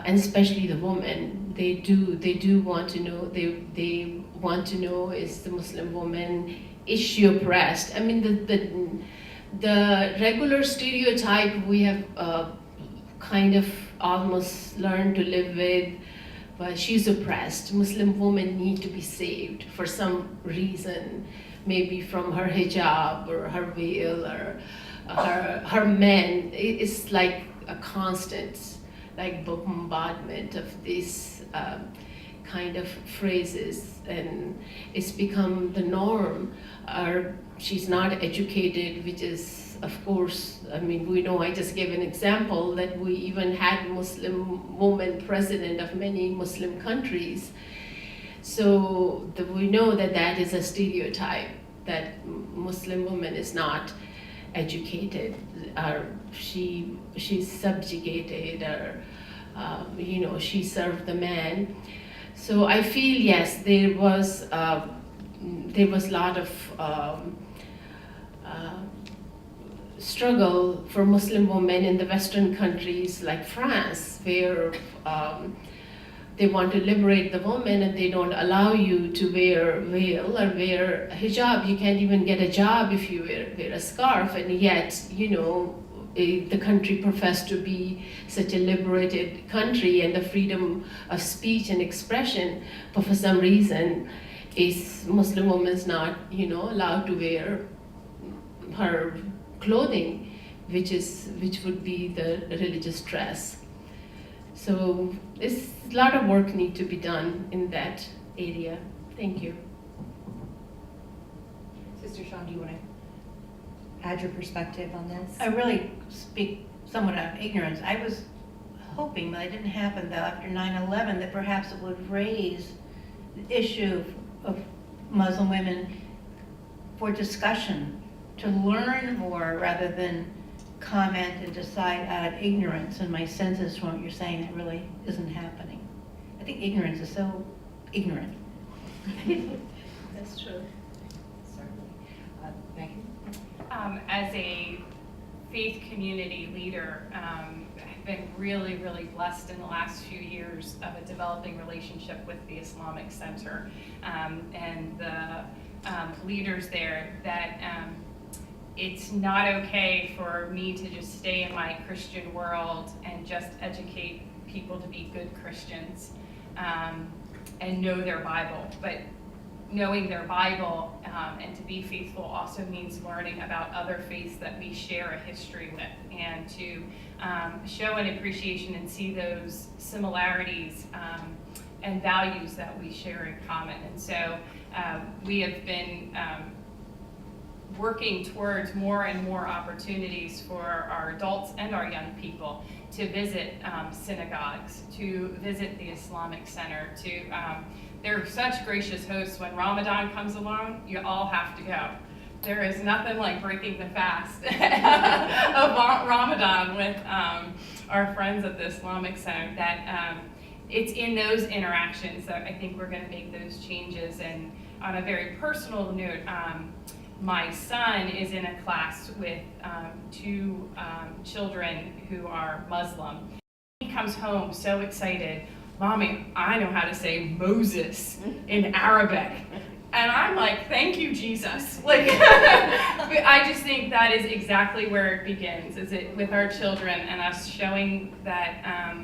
and especially the women, they do want to know, they want to know, is the Muslim woman, is she oppressed? I mean, the regular stereotype we have kind of almost learned to live with, but she's oppressed. Muslim women need to be saved for some reason, maybe from her hijab or her veil or her men. It's like a constant like bombardment of these kind of phrases, and it's become the norm. She's not educated, which is, of course, I mean, we know, I just gave an example that we even had Muslim woman president of many Muslim countries. So we know that that is a stereotype, that Muslim woman is not educated, or she's subjugated, or she served the man. So I feel, yes, there was a lot of struggle for Muslim women in the Western countries like France, where they want to liberate the woman and they don't allow you to wear veil or wear hijab. You can't even get a job if you wear a scarf, and yet, the country professed to be such a liberated country and the freedom of speech and expression, but for some reason, Muslim woman's not, allowed to wear her clothing, which would be the religious dress. So there's a lot of work need to be done in that area. Thank you. Sister Sean, do you want to add your perspective on this? I really speak somewhat out of ignorance. I was hoping, but it didn't happen though, after 9/11, that perhaps it would raise the issue of Muslim women for discussion, to learn more rather than comment and decide out of ignorance. And my sense is from what you're saying, it really isn't happening. I think ignorance is so ignorant. That's true. Certainly. Megan? As a faith community leader, I've been really, really blessed in the last few years of a developing relationship with the Islamic Center and the leaders there, that it's not okay for me to just stay in my Christian world and just educate people to be good Christians and know their Bible. But knowing their Bible and to be faithful also means learning about other faiths that we share a history with, and to show an appreciation and see those similarities and values that we share in common. And so we have been working towards more and more opportunities for our adults and our young people to visit synagogues, to visit the Islamic Center, to they're such gracious hosts. When Ramadan comes along, you all have to go. There is nothing like breaking the fast of Ramadan with our friends at the Islamic Center. That it's in those interactions that I think we're going to make those changes. And on a very personal note, my son is in a class with two children who are Muslim. He comes home so excited. Mommy, I know how to say Moses in Arabic. And I'm like, thank you, Jesus. Like, I just think that is exactly where it begins, is it with our children and us showing that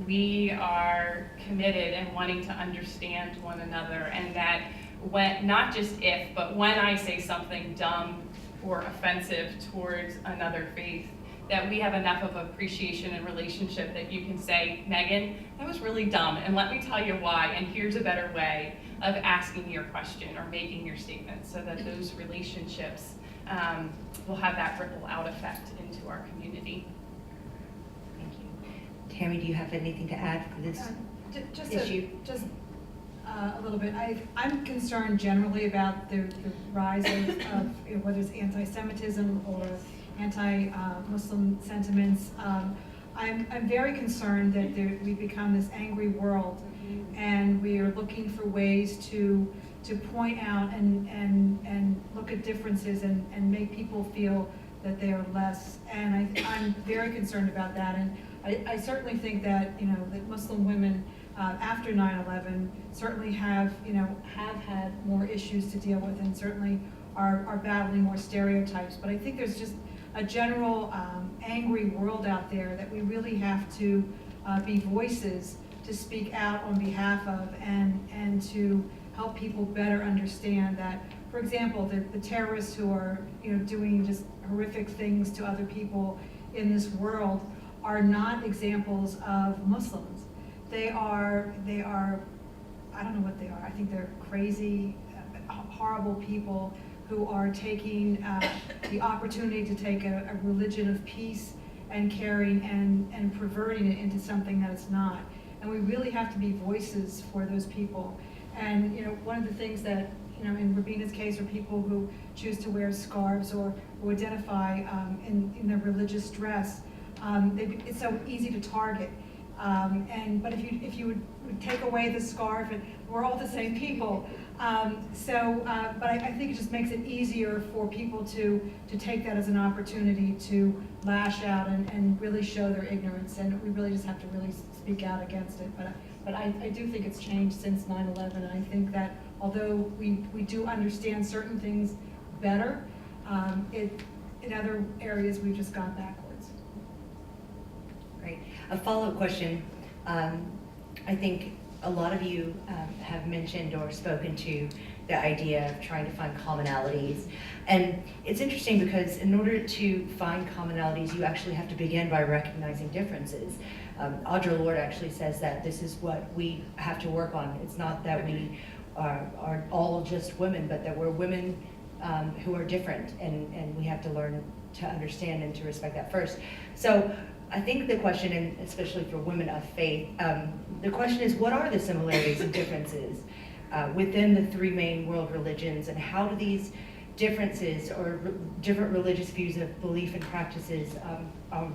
we are committed and wanting to understand one another, and that when, not just if, but when I say something dumb or offensive towards another faith, that we have enough of appreciation and relationship that you can say, Megan, that was really dumb, and let me tell you why, and here's a better way of asking your question or making your statement, so that those relationships will have that ripple out effect into our community. Thank you. Tammy, do you have anything to add for this issue? A little bit. I'm concerned generally about the rise of whether it's anti-Semitism or anti-Muslim sentiments. I'm very concerned that we've become this angry world, and we are looking for ways to point out and look at differences and make people feel that they are less. And I'm very concerned about that. And I certainly think that that Muslim women after 9/11 certainly have had more issues to deal with, and certainly are battling more stereotypes. But I think there's just a general angry world out there that we really have to be voices to speak out on behalf of, and to help people better understand that, for example, the terrorists who are doing just horrific things to other people in this world are not examples of Muslims. They are, I don't know what they are. I think they're crazy, horrible people who are taking the opportunity to take a religion of peace and caring and perverting it into something that it's not. And we really have to be voices for those people. And one of the things that in Rabina's case, are people who choose to wear scarves or who identify in their religious dress. It's so easy to target. But if you would take away the scarf, and we're all the same people. But I think it just makes it easier for people to take that as an opportunity to lash out and really show their ignorance. And we really just have to really speak out against it. But I do think it's changed since 9/11. And I think that although we do understand certain things better, in other areas we've just gone backwards. Great. A follow-up question. I think a lot of you have mentioned or spoken to the idea of trying to find commonalities. And it's interesting because in order to find commonalities, you actually have to begin by recognizing differences. Audre Lorde actually says that this is what we have to work on. It's not that we are all just women, but that we're women who are different, and we have to learn to understand and to respect that first. So I think the question, and especially for women of faith, the question is, what are the similarities and differences within the three main world religions, and how do these differences or different religious views of belief and practices,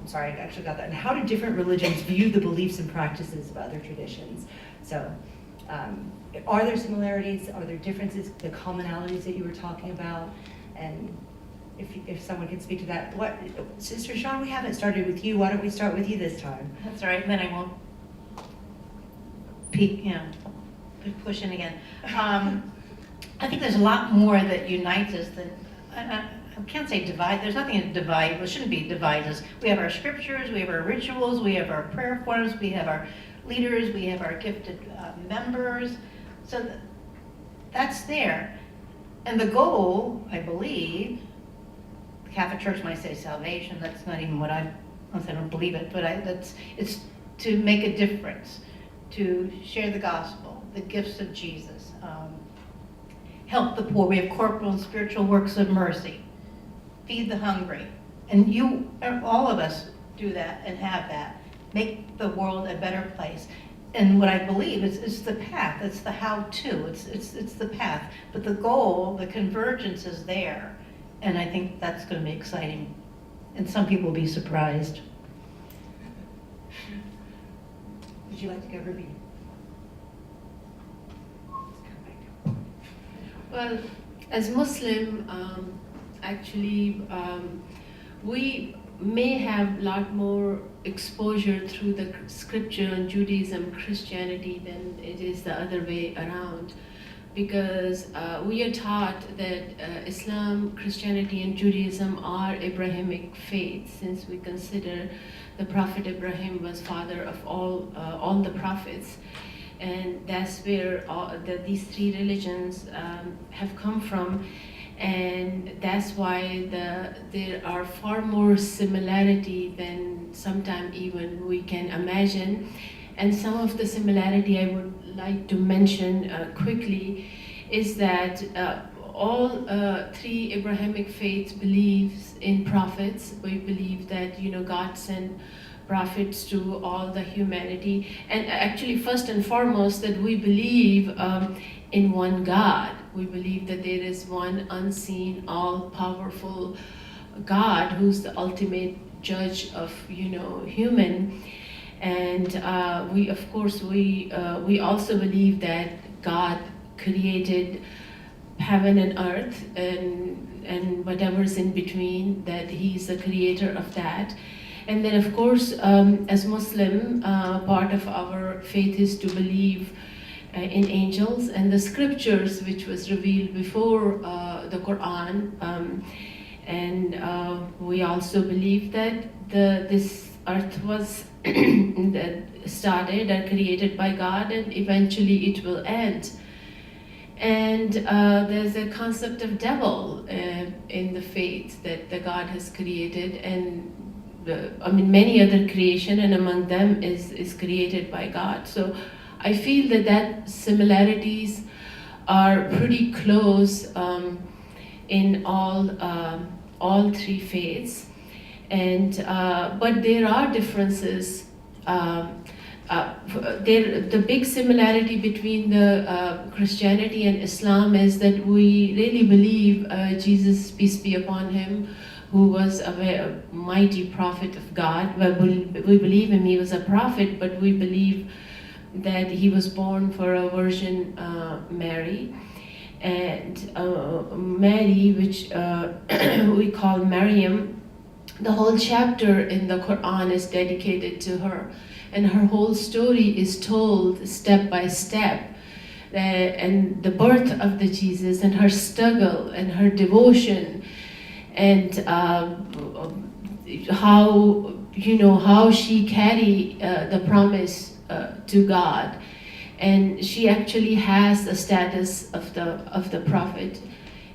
sorry, I actually got that, and how do different religions view the beliefs and practices of other traditions? So are there similarities, are there differences, the commonalities that you were talking about? And if someone can speak to that. Sister Sean, we haven't started with you. Why don't we start with you this time? That's all right, then I won't peek, push in again. I think there's a lot more that unites us than, I can't say divide, there's nothing to divide, well, it shouldn't be divide us. We have our scriptures, we have our rituals, we have our prayer forms, we have our leaders, we have our gifted members. So that's there. And the goal, I believe, the Catholic Church might say salvation, that's not even what I don't believe it, but it's to make a difference, to share the gospel, the gifts of Jesus, help the poor. We have corporal and spiritual works of mercy, feed the hungry. And all of us do that and have that, make the world a better place. And what I believe is it's the path, it's the how-to, it's the path. But the goal, the convergence is there. And I think that's going to be exciting. And some people will be surprised. Would you like to go, Ruby? Well, as Muslim, actually, we may have a lot more exposure through the scripture and Judaism, Christianity than it is the other way around. Because we are taught that Islam, Christianity, and Judaism are Abrahamic faiths, since we consider the Prophet Ibrahim was father of all the prophets. And that's where these three religions have come from. And that's why there are far more similarity than sometimes even we can imagine. And some of the similarity I would like to mention quickly is that all three Abrahamic faiths believes in prophets. We believe that God sent prophets to all the humanity, and actually first and foremost that we believe in one God. We believe that there is one unseen, all-powerful God who's the ultimate judge of human. And we also believe that God created heaven and earth and whatever's in between, that He's the creator of that. And then of course, as Muslim, part of our faith is to believe in angels and the scriptures which was revealed before the Quran. And we also believe that this earth was started and created by God, and eventually it will end. And there's a concept of devil in the faith that the God has created, and many other creation, and among them is created by God. So I feel that similarities are pretty close in all three faiths, and but there are differences. The big similarity between the Christianity and Islam is that we really believe Jesus, peace be upon him, who was a mighty prophet of God. We believe him, he was a prophet, but we believe that he was born for a Virgin Mary. And Mary, which we call Maryam, the whole chapter in the Quran is dedicated to her. And her whole story is told step by step. And the birth of the Jesus, and her struggle, and her devotion, and how she carried the promise to God. And she actually has the status of the prophet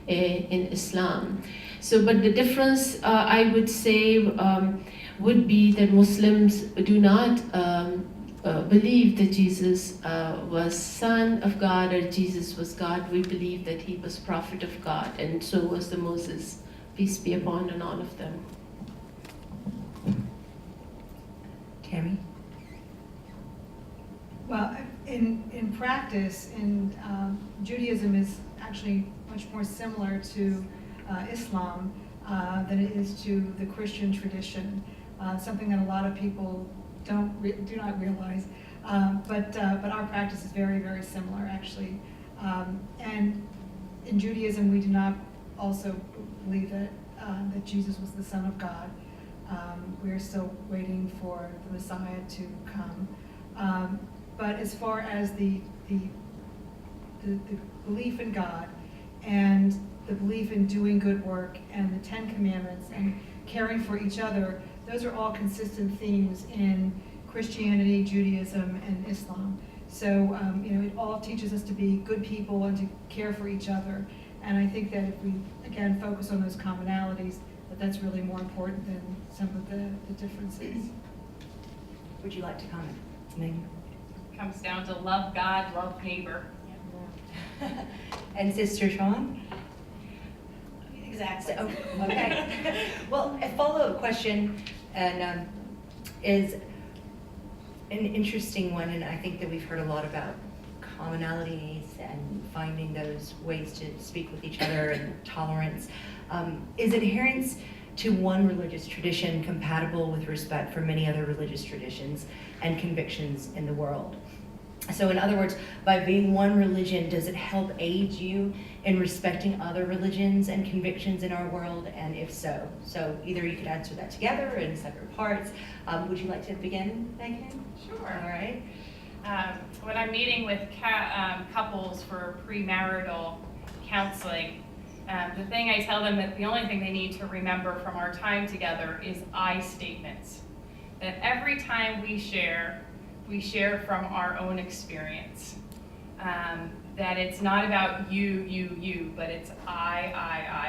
in Islam. So, but the difference I would say would be that Muslims do not believe that Jesus was Son of God or Jesus was God. We believe that he was prophet of God, and so was the Moses, peace be upon and all of them. Tammy? Well, in practice, Judaism is actually much more similar to Islam than it is to the Christian tradition. Something that a lot of people do not realize, but our practice is very, very similar, actually. And in Judaism, we do not also believe that Jesus was the Son of God. We are still waiting for the Messiah to come. But as far as the belief in God and the belief in doing good work and the Ten Commandments and caring for each other, those are all consistent themes in Christianity, Judaism, and Islam. So it all teaches us to be good people and to care for each other. And I think that if we, again, focus on those commonalities, that's really more important than some of the differences. Would you like to comment, Megan? Comes down to love God, love neighbor. And Sister Sean? Exactly. So, okay. Well, a follow-up question and is an interesting one, and I think that we've heard a lot about commonalities and finding those ways to speak with each other and tolerance. Is adherence to one religious tradition compatible with respect for many other religious traditions and convictions in the world? So in other words, by being one religion, does it help aid you in respecting other religions and convictions in our world? And if so, either you could answer that together or in separate parts. Would you like to begin, Megan? Sure. All right. When I'm meeting with couples for premarital counseling, the thing I tell them that the only thing they need to remember from our time together is I statements. That every time we share from our own experience. That it's not about you, but it's I.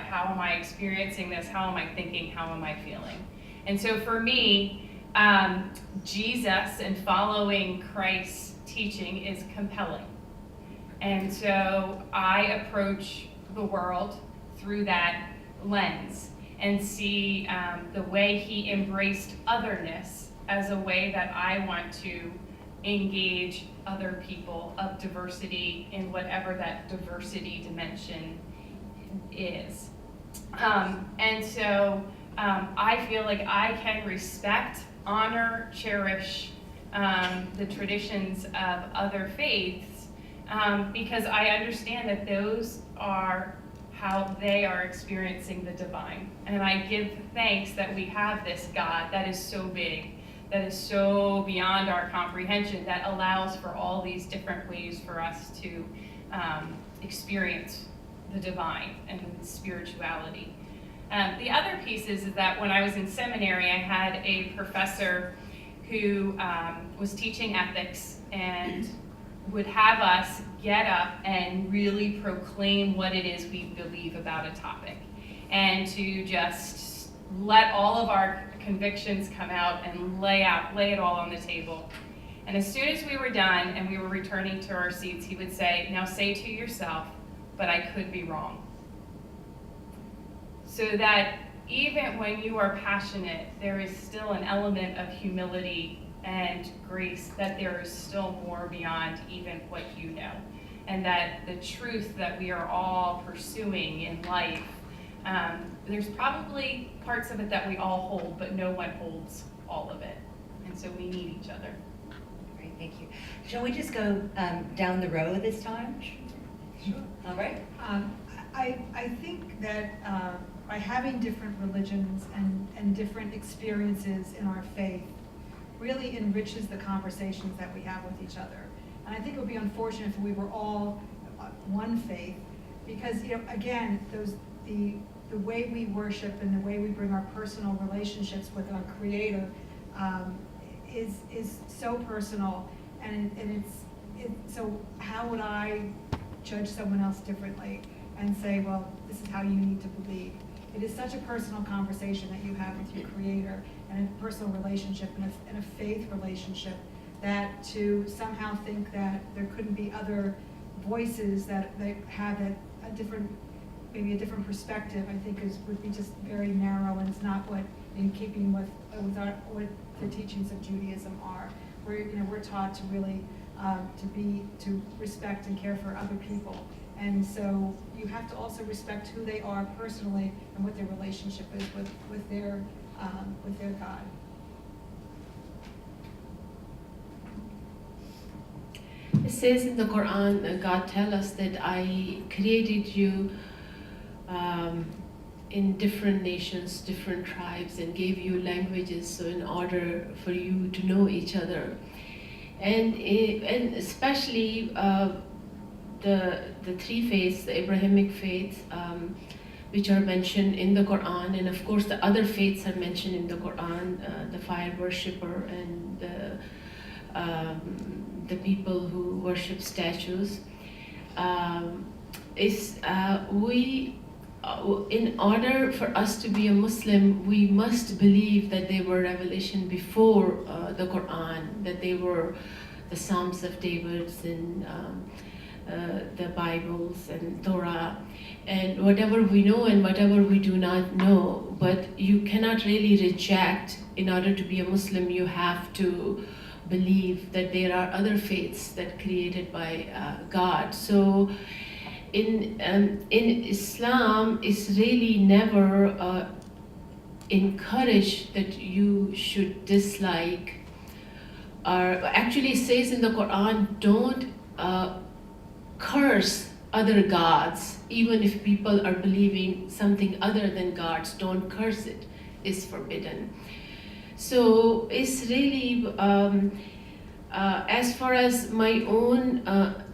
How am I experiencing this? How am I thinking? How am I feeling? And so for me, Jesus and following Christ's teaching is compelling. And so I approach the world through that lens and see the way he embraced otherness as a way that I want to engage other people of diversity in whatever that diversity dimension is. And so I feel like I can respect, honor, cherish the traditions of other faiths because I understand that those are how they are experiencing the divine. And I give thanks that we have this God that is so big, that is so beyond our comprehension, that allows for all these different ways for us to experience the divine and spirituality. The other piece is that when I was in seminary, I had a professor who was teaching ethics and would have us get up and really proclaim what it is we believe about a topic, and to just let all of our convictions come out and lay it all on the table. And as soon as we were done and we were returning to our seats, he would say, "Now say to yourself, but I could be wrong." So that even when you are passionate, there is still an element of humility and grace, that there is still more beyond even what you know. And that the truth that we are all pursuing in life, there's probably parts of it that we all hold, but no one holds all of it. And so we need each other. Great, thank you. Shall we just go down the row this time? Sure. All right. I think that by having different religions and different experiences in our faith really enriches the conversations that we have with each other. And I think it would be unfortunate if we were all one faith, because, you know, again, the way we worship and the way we bring our personal relationships with our Creator is so personal, and so how would I judge someone else differently and say, well, this is how you need to believe? It is such a personal conversation that you have with your Creator, and a personal relationship and a faith relationship, that to somehow think that there couldn't be other voices that have a different, maybe a different perspective, I think would be just very narrow, and it's not what in keeping with what the teachings of Judaism are. We're taught to really to respect and care for other people. And so you have to also respect who they are personally and what their relationship is with their God. It says in the Quran that God tells us that I created you in different nations, different tribes, and gave you languages, so in order for you to know each other. And especially the three faiths, the Abrahamic faith, which are mentioned in the Quran, and of course the other faiths are mentioned in the Quran, the fire worshipper and the people who worship statues. In order for us to be a Muslim, we must believe that they were revelation before the Quran, that they were the Psalms of David and the Bibles and Torah, and whatever we know and whatever we do not know. But you cannot really reject. In order to be a Muslim, you have to believe that there are other faiths that created by God. So in Islam, it's really never encouraged that you should dislike, or actually it says in the Quran, don't curse other gods. Even if people are believing something other than gods, don't curse it. It's forbidden. So it's really, as far as my own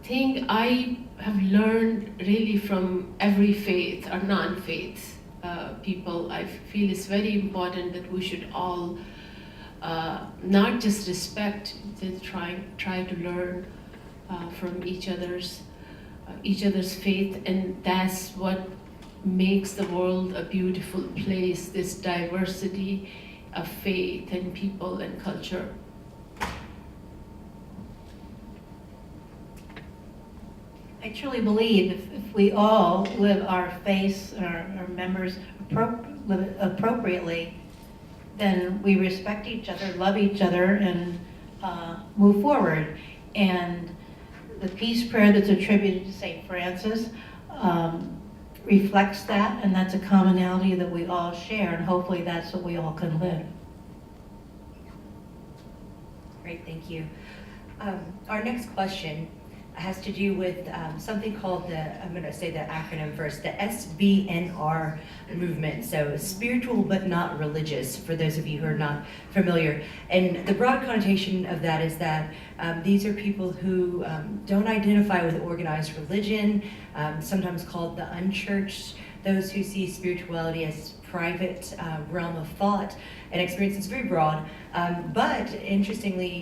thing, I have learned really from every faith or non-faith people. I feel it's very important that we should all not just respect, to try to learn from each other's faith, and that's what makes the world a beautiful place, this diversity of faith and people and culture. I truly believe if we all live our faiths and our members live appropriately, then we respect each other, love each other, and move forward. And the peace prayer that's attributed to St. Francis reflects that, and that's a commonality that we all share, and hopefully that's what we all can live. Great, thank you. Our next question has to do with something called I'm going to say the acronym first, the SBNR movement. So spiritual but not religious, for those of you who are not familiar. And the broad connotation of that is that these are people who don't identify with organized religion, sometimes called the unchurched, those who see spirituality as private realm of thought and experience. It's very broad, but interestingly,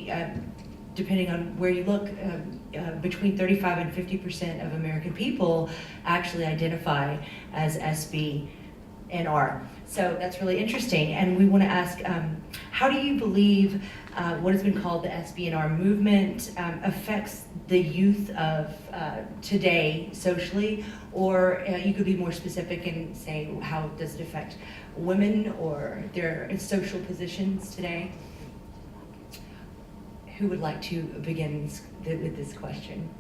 depending on where you look, between 35 and 50% of American people actually identify as SB&R. So that's really interesting. And we want to ask, how do you believe what has been called the SB&R movement affects the youth of today socially? Or you could be more specific and say, how does it affect women or their social positions today? Who would like to begin with this question?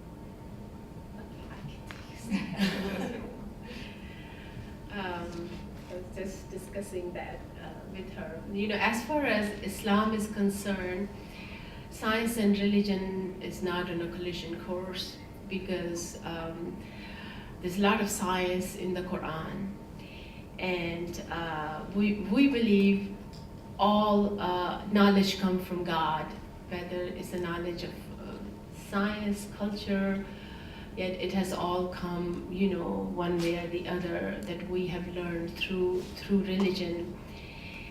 I was just discussing that with her. You know, as far as Islam is concerned, science and religion is not on a collision course because there's a lot of science in the Quran, and we believe all knowledge comes from God, whether it's a knowledge of science, culture, yet it has all come, you know, one way or the other that we have learned through religion.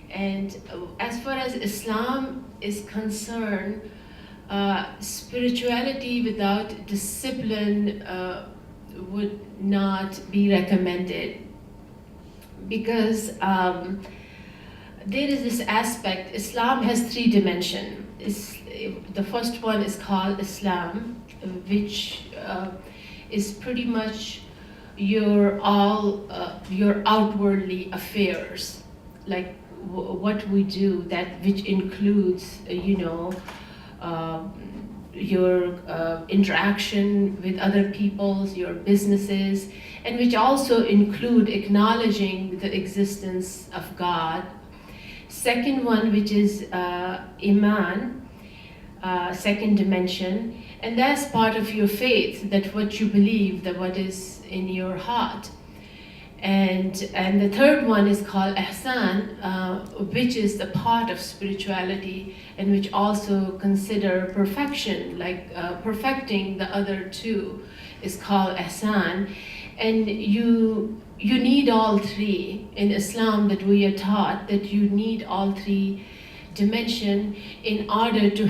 And as far as Islam is concerned, spirituality without discipline would not be recommended, because there is this aspect. Islam has 3 dimensions. The first one is called Islam, which is pretty much your outwardly affairs, like what we do, that which includes, you know, your interaction with other peoples, your businesses, and which also include acknowledging the existence of God. Second one, which is Iman, second dimension, and that's part of your faith, that what you believe, that what is in your heart. And the third one is called Ihsan, which is the part of spirituality, and which also consider perfection, like perfecting the other 2 is called Ihsan. And you need all 3 in Islam, that we are taught that you need all 3 dimension in order to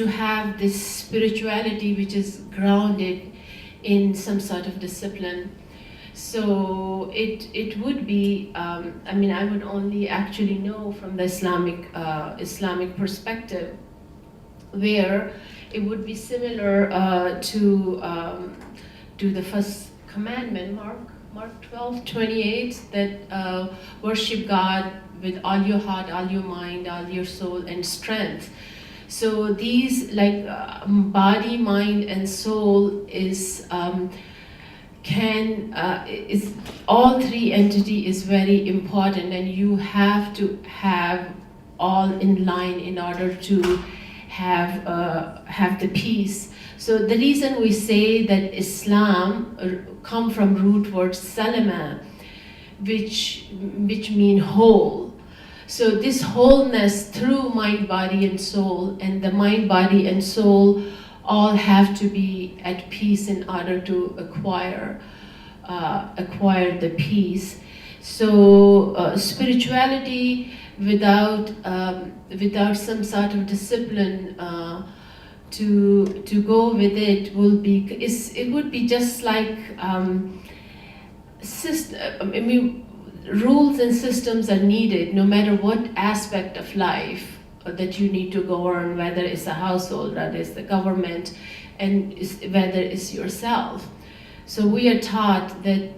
have this spirituality which is grounded in some sort of discipline. So it would be, I mean, I would only actually know from the Islamic perspective, where it would be similar to the first commandment, Mark 12:28, that worship God with all your heart, all your mind, all your soul and strength. So these, like body, mind, and soul is all 3 entity is very important, and you have to have all in line in order to have the peace. So the reason we say that Islam come from root word salama, which mean whole. So this wholeness through mind, body, and soul, and the mind, body, and soul all have to be at peace in order to acquire the peace. So spirituality without some sort of discipline to go with it would be just like rules and systems are needed no matter what aspect of life that you need to govern, whether it's a household, whether it's the government, and whether it's yourself. So we are taught that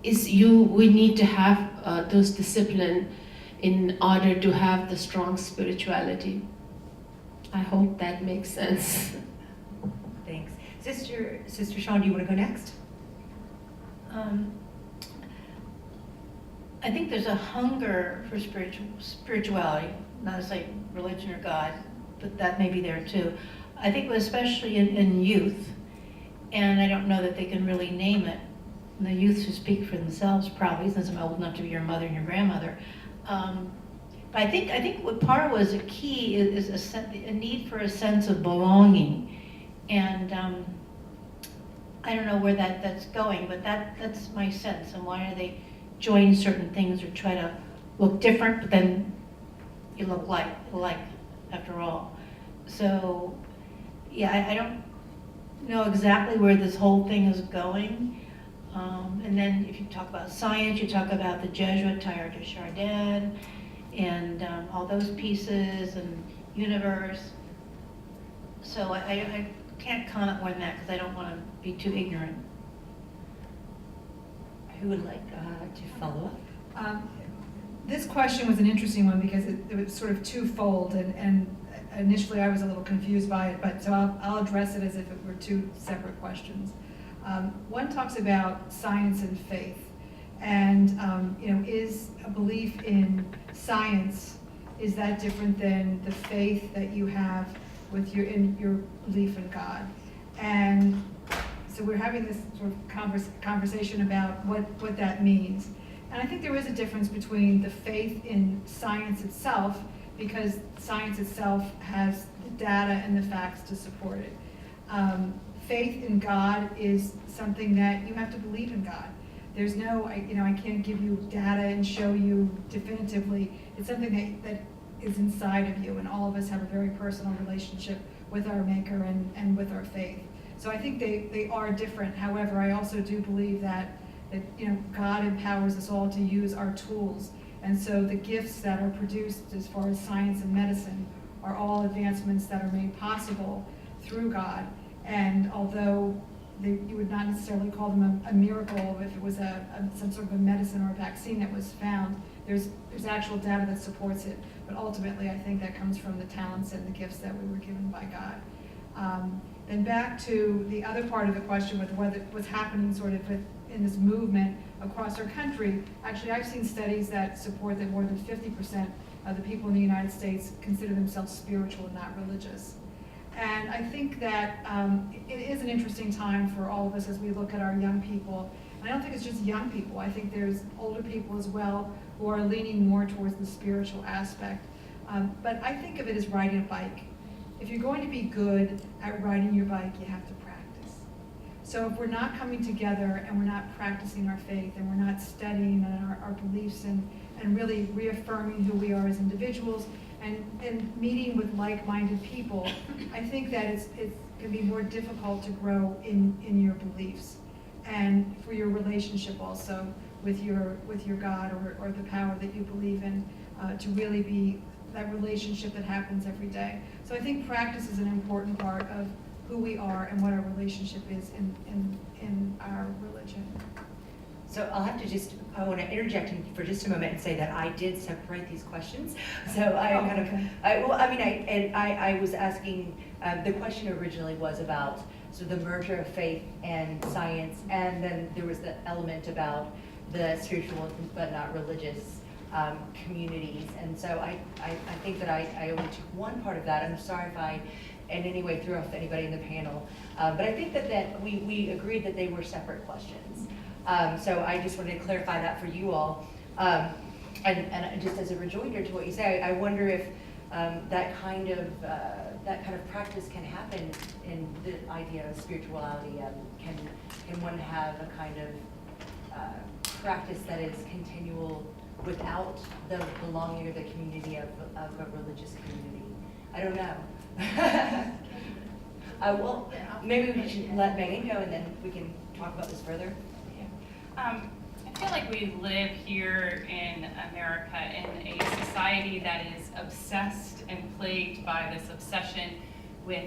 we need to have those discipline in order to have the strong spirituality. I hope that makes sense. Thanks. Sister Sean, do you want to go next? I think there's a hunger for spirituality, not to say religion or God, but that may be there too. I think especially in youth, and I don't know that they can really name it. The youth should speak for themselves probably, since I'm old enough to be your mother and your grandmother. But I think what part was a key is a need for a sense of belonging. And I don't know where that's going, but that's my sense. And why do they join certain things or try to look different, but then you look like after all. So, yeah, I don't know exactly where this whole thing is going. And then if you talk about science, you talk about the Jesuit Teilhard de Chardin and all those pieces and universe. So I can't comment more than that because I don't want to be too ignorant. Who would like to follow up? This question was an interesting one because it was sort of twofold, and initially I was a little confused by it, but so I'll address it as if it were two separate questions. One talks about science and faith, and is a belief in science, is that different than the faith that you have with your belief in God? And so we're having this sort of conversation about what that means. And I think there is a difference between the faith in science itself, because science itself has the data and the facts to support it. Faith in God is something that you have to believe in God. There's no, I can't give you data and show you definitively. It's something that is inside of you, and all of us have a very personal relationship with our Maker and with our faith. So I think they are different. However, I also do believe that God empowers us all to use our tools. And so the gifts that are produced as far as science and medicine are all advancements that are made possible through God. And although you would not necessarily call them a miracle if it was some sort of a medicine or a vaccine that was found, there's actual data that supports it. But ultimately, I think that comes from the talents and the gifts that we were given by God. Then back to the other part of the question with what's happening sort of in this movement across our country. Actually, I've seen studies that support that more than 50% of the people in the United States consider themselves spiritual and not religious. And I think that it is an interesting time for all of us as we look at our young people. And I don't think it's just young people. I think there's older people as well who are leaning more towards the spiritual aspect. But I think of it as riding a bike. If you're going to be good at riding your bike, you have to practice. So if we're not coming together and we're not practicing our faith and we're not studying our beliefs and really reaffirming who we are as individuals and meeting with like-minded people, I think that it can be more difficult to grow in your beliefs and for your relationship also with your God or the power that you believe in, to really be that relationship that happens every day. So I think practice is an important part of who we are and what our relationship is in our religion. So I'll have to I want to interject for just a moment and say that I did separate these questions. So I was asking, the question originally was about the merger of faith and science, and then there was the element about the spiritual but not religious communities. And so I think that I only took one part of that. I'm sorry if I in any way threw off anybody in the panel. But I think that we agreed that they were separate questions. So I just wanted to clarify that for you all. And just as a rejoinder to what you say, I wonder if that kind of practice can happen in the idea of spirituality. Can one have a kind of practice that is continual without the belonging or the community of a religious community? I don't know. Well, maybe we should let Megan go and then we can talk about this further. I feel like we live here in America in a society that is obsessed and plagued by this obsession with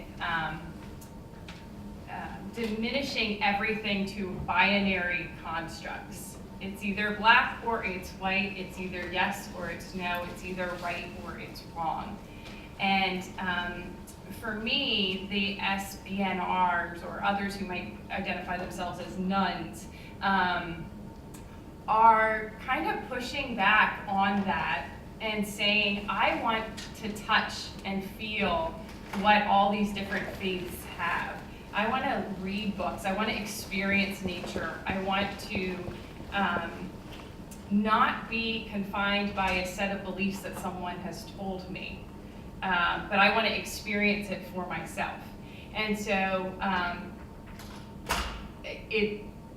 diminishing everything to binary constructs. It's either black or it's white, it's either yes or it's no, it's either right or it's wrong. And for me, the SBNRs or others who might identify themselves as nuns are kind of pushing back on that and saying, I want to touch and feel what all these different faiths have. I want to read books. I want to experience nature. I want to not be confined by a set of beliefs that someone has told me, but I want to experience it for myself. And so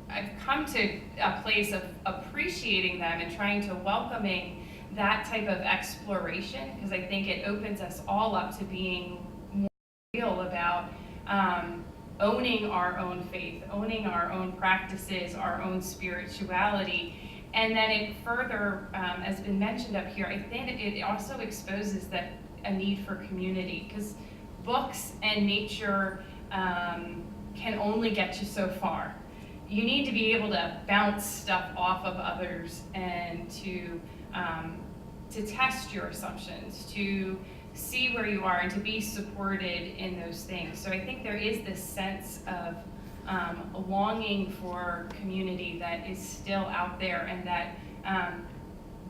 I've come to a place of appreciating them and trying to welcoming that type of exploration, because I think it opens us all up to being more real about owning our own faith, owning our own practices, our own spirituality. And then it further, has been mentioned up here, I think it also exposes that a need for community, because books and nature can only get you so far. You need to be able to bounce stuff off of others and to test your assumptions, to see where you are and to be supported in those things. So I think there is this sense of a longing for community that is still out there, and that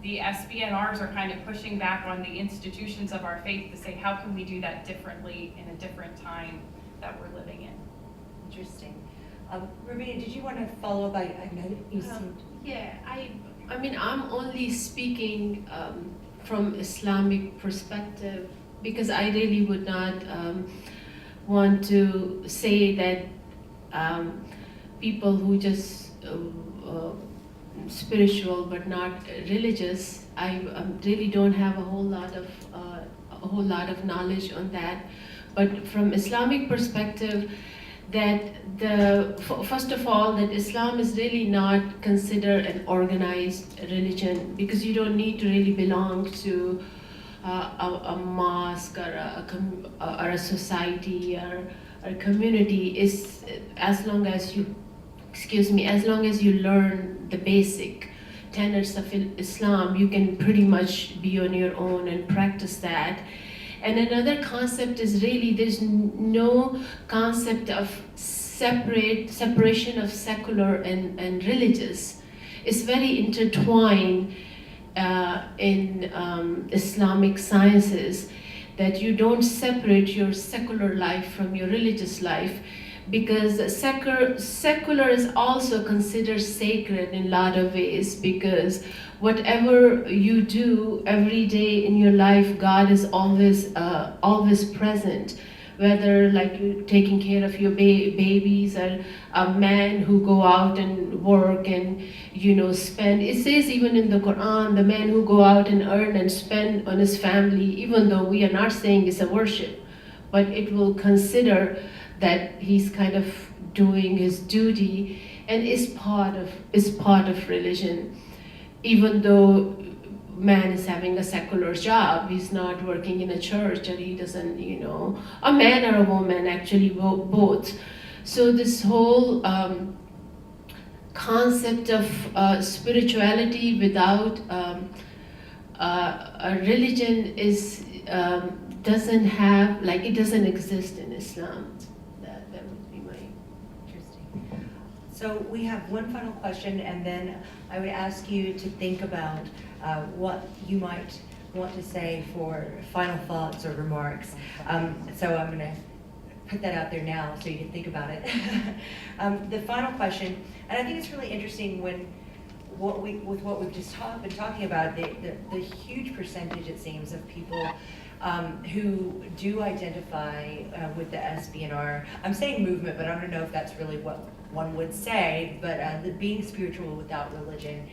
the SBNRs are kind of pushing back on the institutions of our faith to say, how can we do that differently in a different time that we're living in? Interesting. Rubina, did you want to follow up? I know that you seemed... Yeah, I mean, I'm only speaking from Islamic perspective, because I really would not want to say that people who just spiritual but not religious. I really don't have a whole lot of knowledge on that. But from Islamic perspective, that first of all, that Islam is really not considered an organized religion, because you don't need to really belong to a mosque or a society or a community. Is as long as you learn the basic tenets of Islam, you can pretty much be on your own and practice that. And another concept is really, there's no concept of separation of secular and religious. It's very intertwined in Islamic sciences, that you don't separate your secular life from your religious life, because secular is also considered sacred in a lot of ways, because whatever you do every day in your life, God is always present. Whether like you taking care of your babies, or a man who go out and work and spend. It says even in the Quran, the man who go out and earn and spend on his family, even though we are not saying it's a worship, but it will consider that he's kind of doing his duty and is part of religion. Even though man is having a secular job, he's not working in a church, and he doesn't, a man or a woman, actually both. So this whole concept of spirituality without a religion doesn't have, it doesn't exist in Islam. That would be my... Interesting. So we have one final question, and then I would ask you to think about what you might want to say for final thoughts or remarks. So I'm going to put that out there now so you can think about it. The final question, and I think it's really interesting with what we've just been talking about, the huge percentage, it seems, of people who do identify with the SBNR. I'm saying movement, but I don't know if that's really what one would say, but the being spiritual without religion.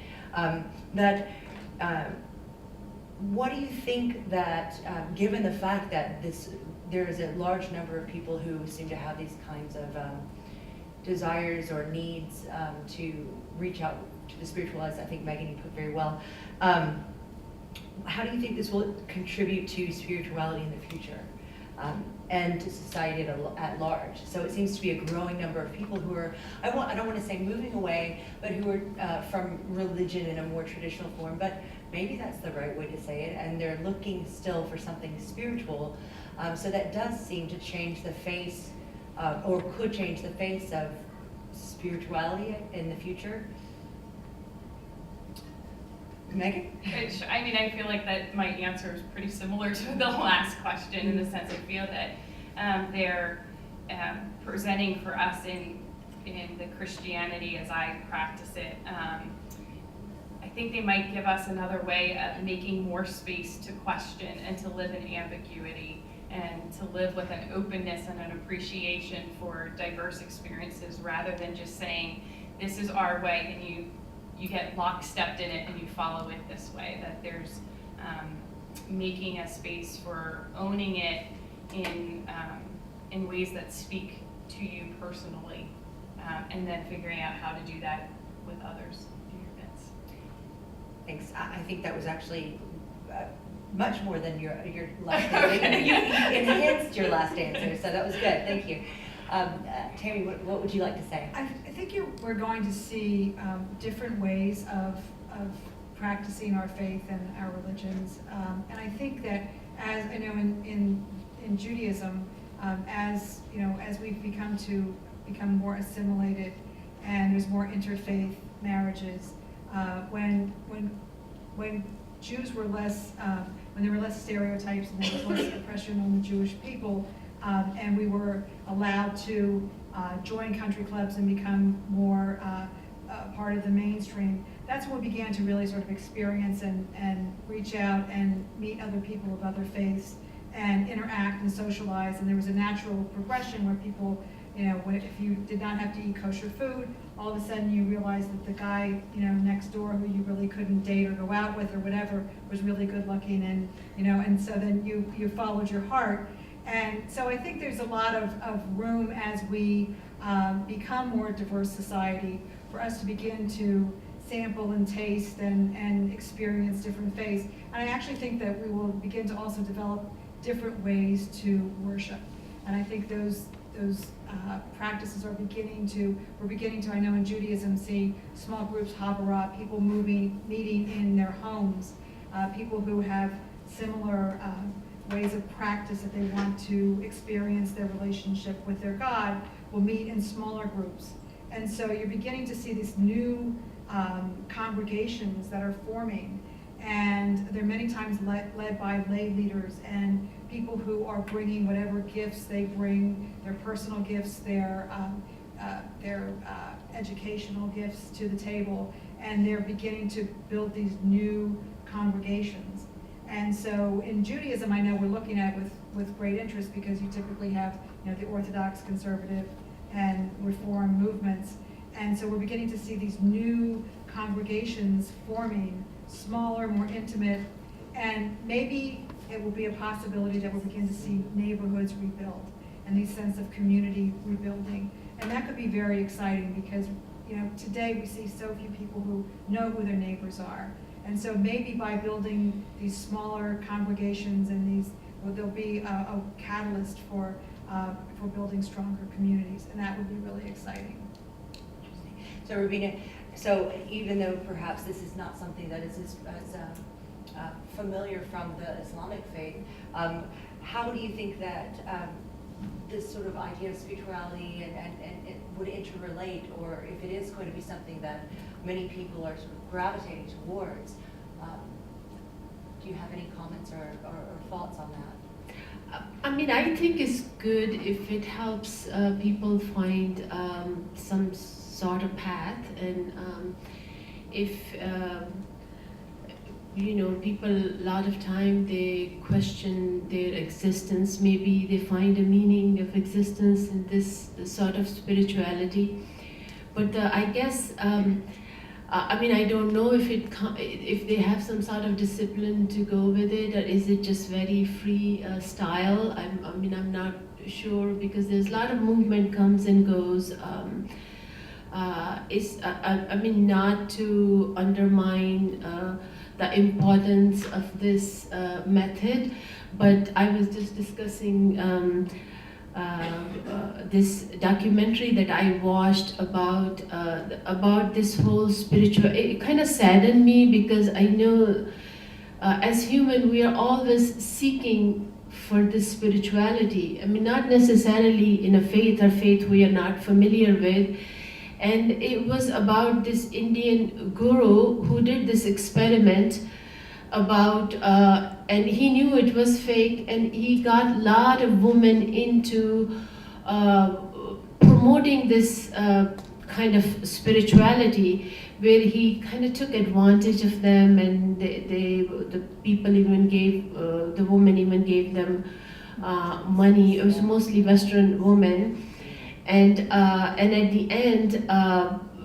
What do you think that, given the fact that there is a large number of people who seem to have these kinds of desires or needs to reach out to the spiritual, as I think Megan, you put very well, how do you think this will contribute to spirituality in the future and to society at large? So it seems to be a growing number of people who are, I don't want to say moving away, but who are from religion in a more traditional form, but maybe that's the right way to say it, and they're looking still for something spiritual. So that does seem to change the face, or could change the face of spirituality in the future. Megan? I mean, I feel like that my answer is pretty similar to the last question, in the sense I feel that they're presenting for us in the Christianity as I practice it. I think they might give us another way of making more space to question and to live in ambiguity, and to live with an openness and an appreciation for diverse experiences rather than just saying, this is our way, and you get lockstepped in it and you follow it this way, that there's making a space for owning it in ways that speak to you personally, and then figuring out how to do that with others in your midst. Thanks. I think that was actually much more than your last answer. You enhanced your last answer, so that was good. Thank you. Tammy, what would you like to say? I think we're going to see different ways of practicing our faith and our religions. And I think that, as I know in Judaism, as we've become more assimilated and there's more interfaith marriages, when Jews were less, when there were less stereotypes and there was less oppression on the Jewish people, and we were allowed to join country clubs and become more part of the mainstream, that's when we began to really sort of experience and reach out and meet other people of other faiths and interact and socialize. And there was a natural progression where people, if you did not have to eat kosher food, all of a sudden you realized that the guy, next door who you really couldn't date or go out with or whatever was really good looking, and and so then you followed your heart. And so I think there's a lot of room as we become more diverse society for us to begin to sample and taste and experience different faiths. And I actually think that we will begin to also develop different ways to worship. And I think those practices are beginning to, I know in Judaism, see small groups, Habarah, people meeting in their homes, people who have similar ways of practice that they want to experience their relationship with their God will meet in smaller groups. And so you're beginning to see these new congregations that are forming, and they're many times led by lay leaders and people who are bringing whatever gifts they bring, their personal gifts, their educational gifts to the table, and they're beginning to build these new congregations. And so in Judaism, I know we're looking at it with great interest, because you typically have the Orthodox, conservative, and Reform movements. And so we're beginning to see these new congregations forming, smaller, more intimate, and maybe it will be a possibility that we'll begin to see neighborhoods rebuilt and these sense of community rebuilding. And that could be very exciting, because today we see so few people who know who their neighbors are. And so maybe by building these smaller congregations and there'll be a catalyst for building stronger communities, and that would be really exciting. So Rubina, even though perhaps this is not something that is as familiar from the Islamic faith, how do you think that this sort of idea of spirituality and it would interrelate, or if it is going to be something that many people are sort of gravitating towards? Do you have any comments or thoughts on that? I think it's good if it helps people find some sort of path, and if people a lot of time they question their existence, maybe they find a meaning of existence in this sort of spirituality. But I guess I don't know if they have some sort of discipline to go with it, or is it just very free style? I'm not sure, because there's a lot of movement comes and goes. Not to undermine the importance of this method, but I was just discussing this documentary that I watched about this whole spiritual. It kind of saddened me, because I know as human we are always seeking for this spirituality. Not necessarily in a faith we are not familiar with. And it was about this Indian guru who did this experiment about, and he knew it was fake, and he got a lot of women into promoting this kind of spirituality, where he kind of took advantage of them, and the people even gave, the woman even gave them money. It was mostly Western women, and at the end,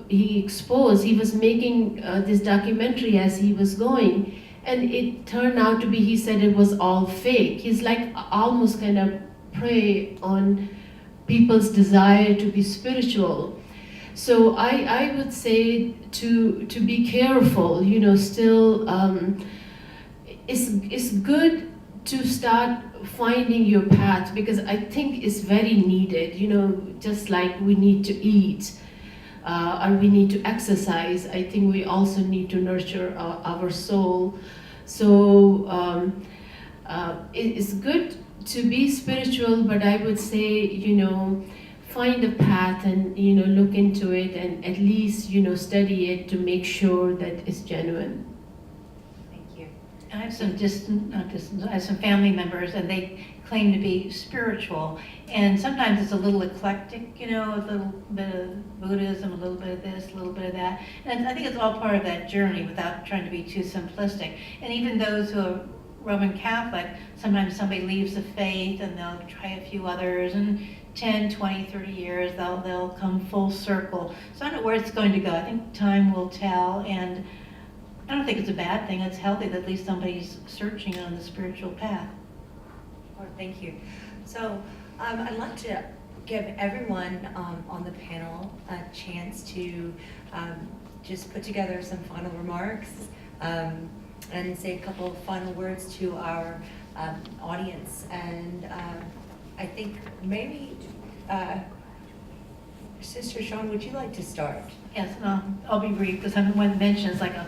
he was making this documentary as he was going, and it turned out to be, he said it was all fake. He's like almost kind of prey on people's desire to be spiritual. So I would say to be careful, still it's good to start finding your path, because I think it's very needed, just like we need to eat or we need to exercise. I think we also need to nurture our soul. So it's good to be spiritual, but I would say, find a path and, look into it and at least, study it to make sure that it's genuine. Thank you. I have I have some family members, and they claim to be spiritual, and sometimes it's a little eclectic, a little bit of Buddhism, a little bit of this, a little bit of that, and I think it's all part of that journey without trying to be too simplistic. And even those who are Roman Catholic, sometimes somebody leaves the faith and they'll try a few others, and 10, 20, 30 years, they'll come full circle. So I don't know where it's going to go. I think time will tell, and I don't think it's a bad thing. It's healthy that at least somebody's searching on the spiritual path. Oh, thank you. So I'd like to give everyone on the panel a chance to just put together some final remarks and say a couple of final words to our audience. And I think maybe, Sister Sean, would you like to start? Yes, I'll be brief, because I'm the one that mentions like a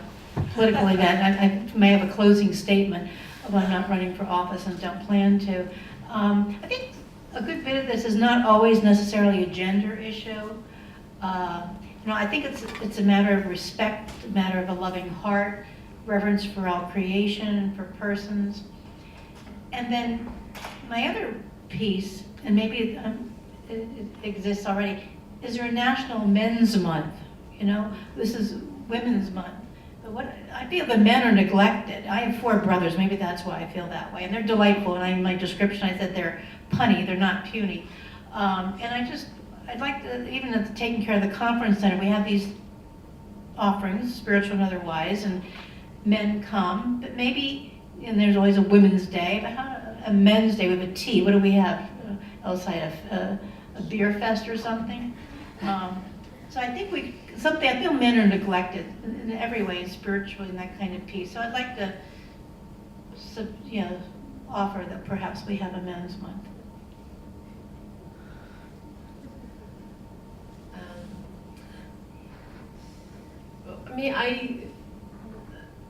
political event. I may have a closing statement about I'm not running for office and don't plan to. I think a good bit of this is not always necessarily a gender issue. I think it's a matter of respect, a matter of a loving heart, reverence for all creation and for persons. And then my other piece, and maybe it exists already, is there a National Men's Month? This is Women's Month. But I feel the men are neglected. I have 4 brothers, maybe that's why I feel that way. And they're delightful, and in my description I said they're punny, they're not puny. And I'd like to, even at taking care of the conference center, we have these offerings, spiritual and otherwise, and men come, but maybe, and there's always a Women's Day, but how a Men's Day with a T? What do we have outside of a beer fest or something? So I think I feel men are neglected in every way, spiritually, and that kind of piece. So I'd like to, offer that perhaps we have a Men's Month.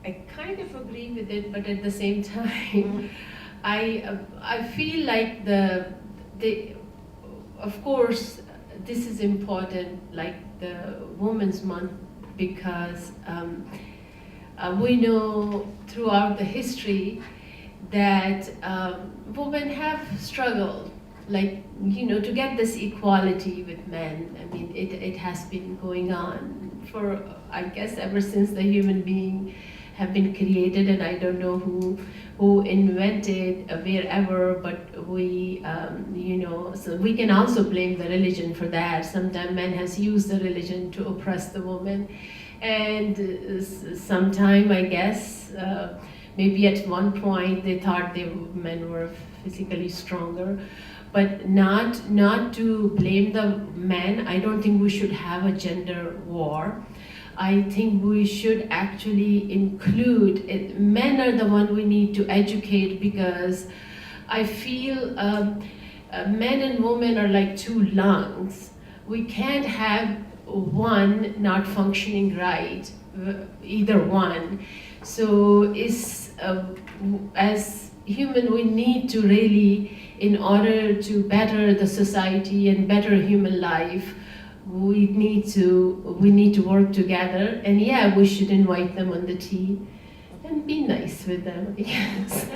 I kind of agree with it, but at the same time, I feel like of course, this is important, like the Women's Month, because we know throughout the history that women have struggled, to get this equality with men. I mean, it has been going on for, I guess, ever since the human being have been created, and I don't know who invented wherever, but we, so we can also blame the religion for that. Sometimes men has used the religion to oppress the woman, and sometime, I guess, maybe at one point they thought men were physically stronger, but not to blame the men. I don't think we should have a gender war. I think we should actually include it. Men are the one we need to educate, because I feel men and women are like 2 lungs. We can't have one not functioning right, either one. So as human, we need to really, in order to better the society and better human life, we need to work together, and yeah, we should invite them on the tea and be nice with them, I guess.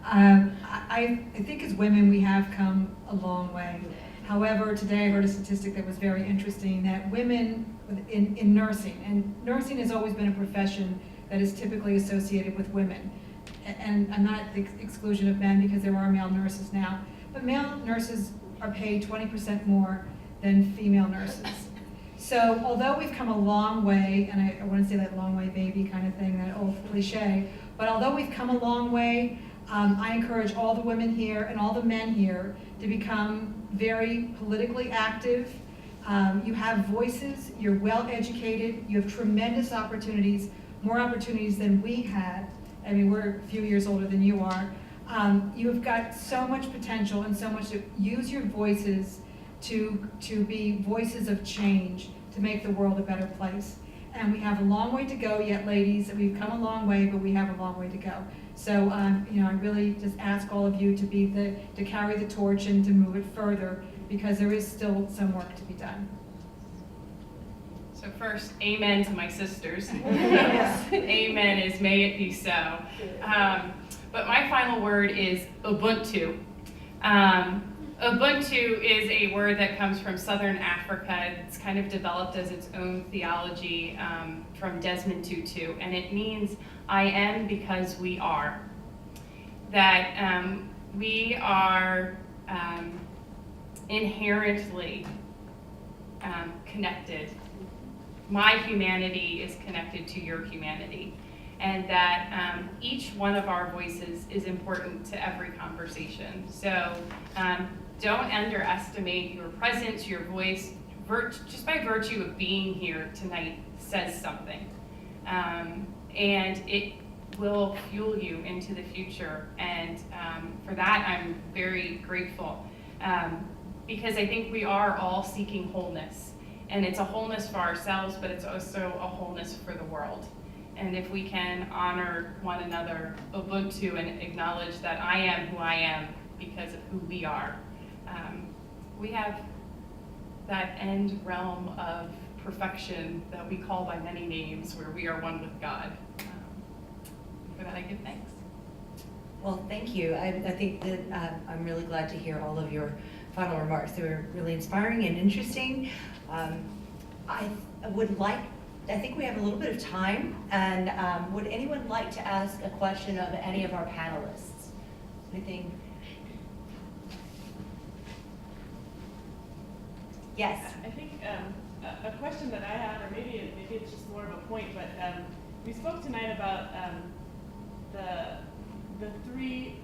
I think as women we have come a long way. However, today I heard a statistic that was very interesting, that women in nursing, and nursing has always been a profession that is typically associated with women. and I'm not at the exclusion of men because there are male nurses now, but male nurses are paid 20% more than female nurses. So although we've come a long way, and I want to say that long way baby kind of thing, that old cliche, but although we've come a long way, I encourage all the women here and all the men here to become very politically active. You have voices, you're well educated, you have tremendous opportunities, more opportunities than we had. I mean, we're a few years older than you are. You have got so much potential and so much to use your voices to be voices of change, to make the world a better place. And we have a long way to go yet, ladies. We've come a long way, but we have a long way to go. So, you know, I really just ask all of you to carry the torch and to move it further, because there is still some work to be done. So first, amen to my sisters. Amen is may it be so. But my final word is Ubuntu. Ubuntu is a word that comes from Southern Africa. It's kind of developed as its own theology from Desmond Tutu, and it means I am because we are. That we are inherently connected. My humanity is connected to your humanity, and that each one of our voices is important to every conversation. So don't underestimate your presence, your voice, just by virtue of being here tonight says something. And it will fuel you into the future. And for that, I'm very grateful. Because I think we are all seeking wholeness. And it's a wholeness for ourselves, but it's also a wholeness for the world. And if we can honor one another, Ubuntu, and acknowledge that I am who I am because of who we are, we have that end realm of perfection that we call by many names, where we are one with God. For that I give thanks. Well, thank you. I think that I'm really glad to hear all of your final remarks. They were really inspiring and interesting. I think we have a little bit of time, and would anyone like to ask a question of any of our panelists? Anything? Yes. I think a question that I have, or maybe it's just more of a point, but we spoke tonight about the three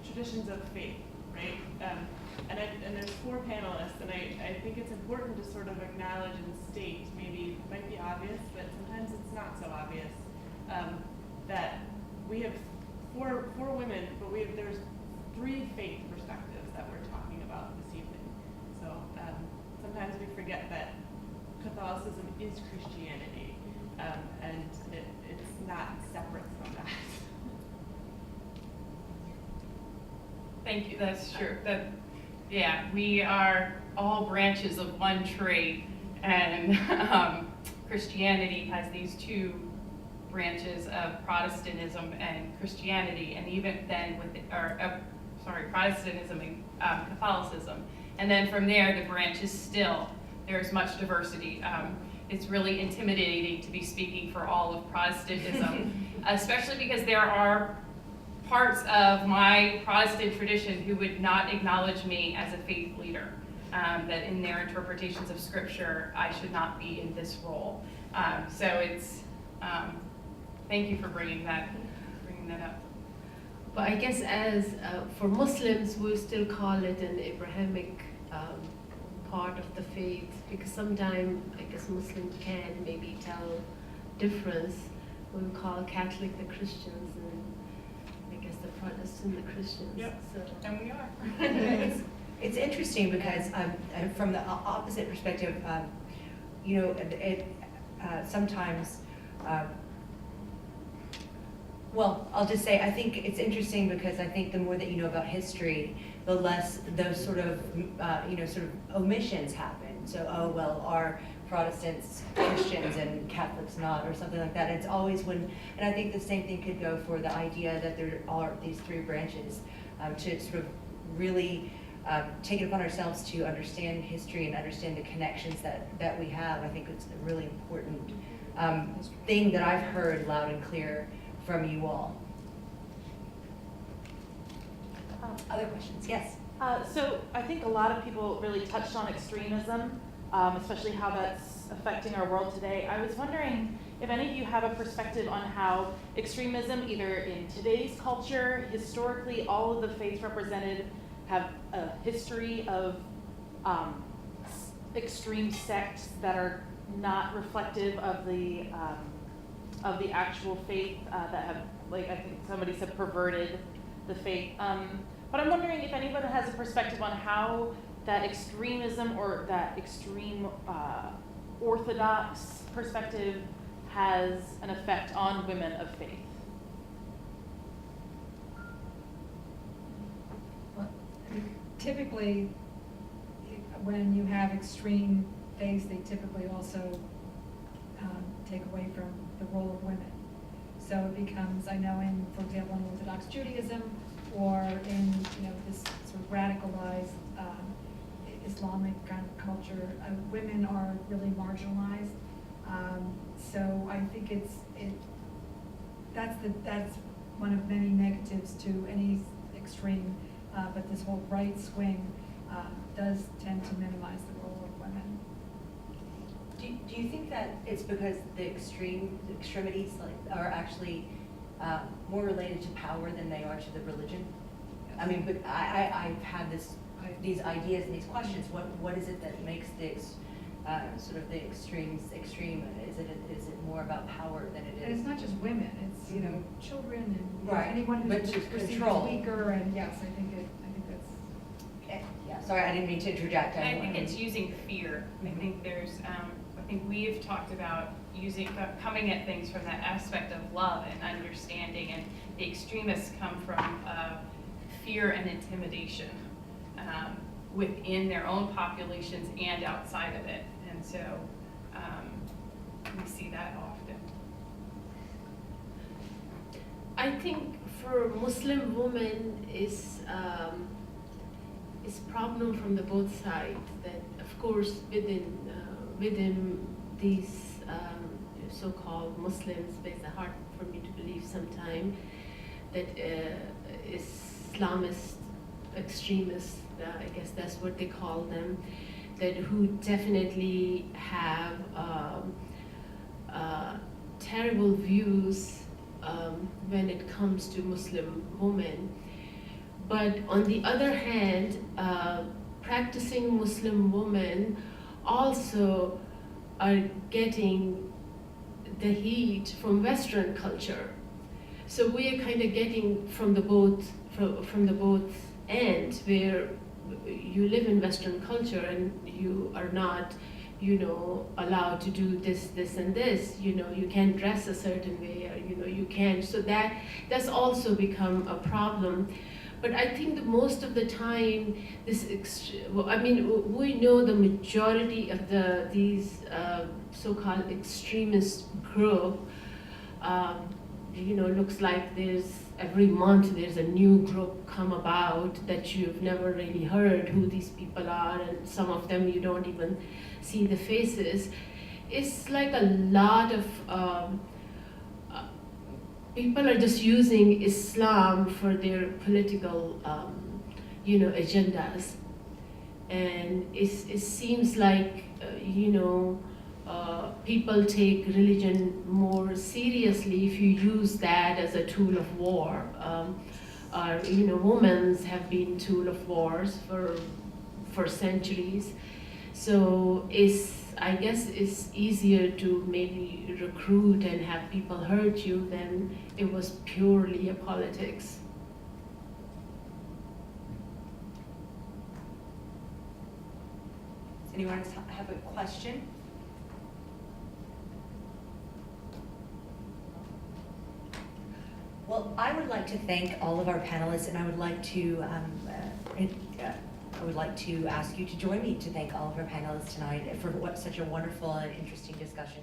traditions of faith, right? And there's 4 panelists, and I think it's important to sort of acknowledge and state, maybe it might be obvious, but sometimes it's not so obvious, that we have four women, but there's 3 faith perspectives that we're talking about this evening. So sometimes we forget that Catholicism is Christianity, and it's not separate from that. Thank you, that's true. Yeah, we are all branches of one tree, and Christianity has these 2 branches of Protestantism and Christianity, and even then Protestantism and Catholicism. And then from there, the branches still, there's much diversity. It's really intimidating to be speaking for all of Protestantism, especially because there are parts of my Protestant tradition who would not acknowledge me as a faith leader, that in their interpretations of Scripture, I should not be in this role. So it's, thank you for bringing that up. But I guess as for Muslims, we still call it an Abrahamic part of the faith, because sometimes I guess Muslims can maybe tell difference. We call Catholic the Christians, and I guess the Protestant the Christians. Yep. So. And we are. It's interesting because from the opposite perspective, you know, sometimes. Well, I'll just say I think it's interesting because I think the more that you know about history, the less those sort of omissions happen. So, oh well, are Protestants Christians and Catholics not, or something like that. It's always when, and I think the same thing could go for the idea that there are these 3 branches, to sort of really take it upon ourselves to understand history and understand the connections that we have. I think it's a really important thing that I've heard loud and clear from you all. Other questions? Yes. So I think a lot of people really touched on extremism, especially how that's affecting our world today. I was wondering if any of you have a perspective on how extremism, either in today's culture, historically, all of the faiths represented have a history of extreme sects that are not reflective of the actual faith, that have, like I think somebody said, perverted the faith. But I'm wondering if anyone has a perspective on how that extremism or that extreme orthodox perspective has an effect on women of faith. Well, typically, when you have extreme faiths, they typically also take away from the role of women. So it becomes, I know in, for example, in Orthodox Judaism, or in, this sort of radicalized Islamic kind of culture, women are really marginalized. So I think that's one of many negatives to any extreme, but this whole right swing does tend to minimize the role of women. Do you think that it's because the extremities are actually more related to power than they are to the religion? I mean, but I've had these ideas and these questions. What is it that makes the sort of the extremes extreme? Is it more about power than it is? And it's not just women; it's children and right. anyone who's but just perceived control. as weaker. And yes, I think that's. Yeah. Sorry, I didn't mean to interject. I think it's using fear. I think there's, I think we've talked about coming at things from that aspect of love and understanding, and the extremists come from fear and intimidation within their own populations and outside of it. And so we see that often. I think for Muslim women is problem from the both sides. That of course within these so-called Muslims, but it's hard for me to believe sometimes that Islamist extremists, I guess that's what they call them, that who definitely have terrible views when it comes to Muslim women. But on the other hand, practicing Muslim women also are getting the heat from Western culture. So we are kind of getting from the both ends, where you live in Western culture and you are not, allowed to do this, and this. You can't dress a certain way, or you can't. So that's also become a problem. But I think that most of the time, we know the majority of these so-called extremist group. Looks like every month there's a new group come about that you've never really heard who these people are, and some of them you don't even see the faces. It's like a lot of people are just using Islam for their political, agendas, and it seems like people take religion more seriously if you use that as a tool of war. Women have been tool of wars for centuries. So I guess it's easier to maybe recruit and have people hurt you than it was purely a politics. Does anyone have a question? Well, I would like to thank all of our panelists, and I would like to ask you to join me to thank all of our panelists tonight for such a wonderful and interesting discussion.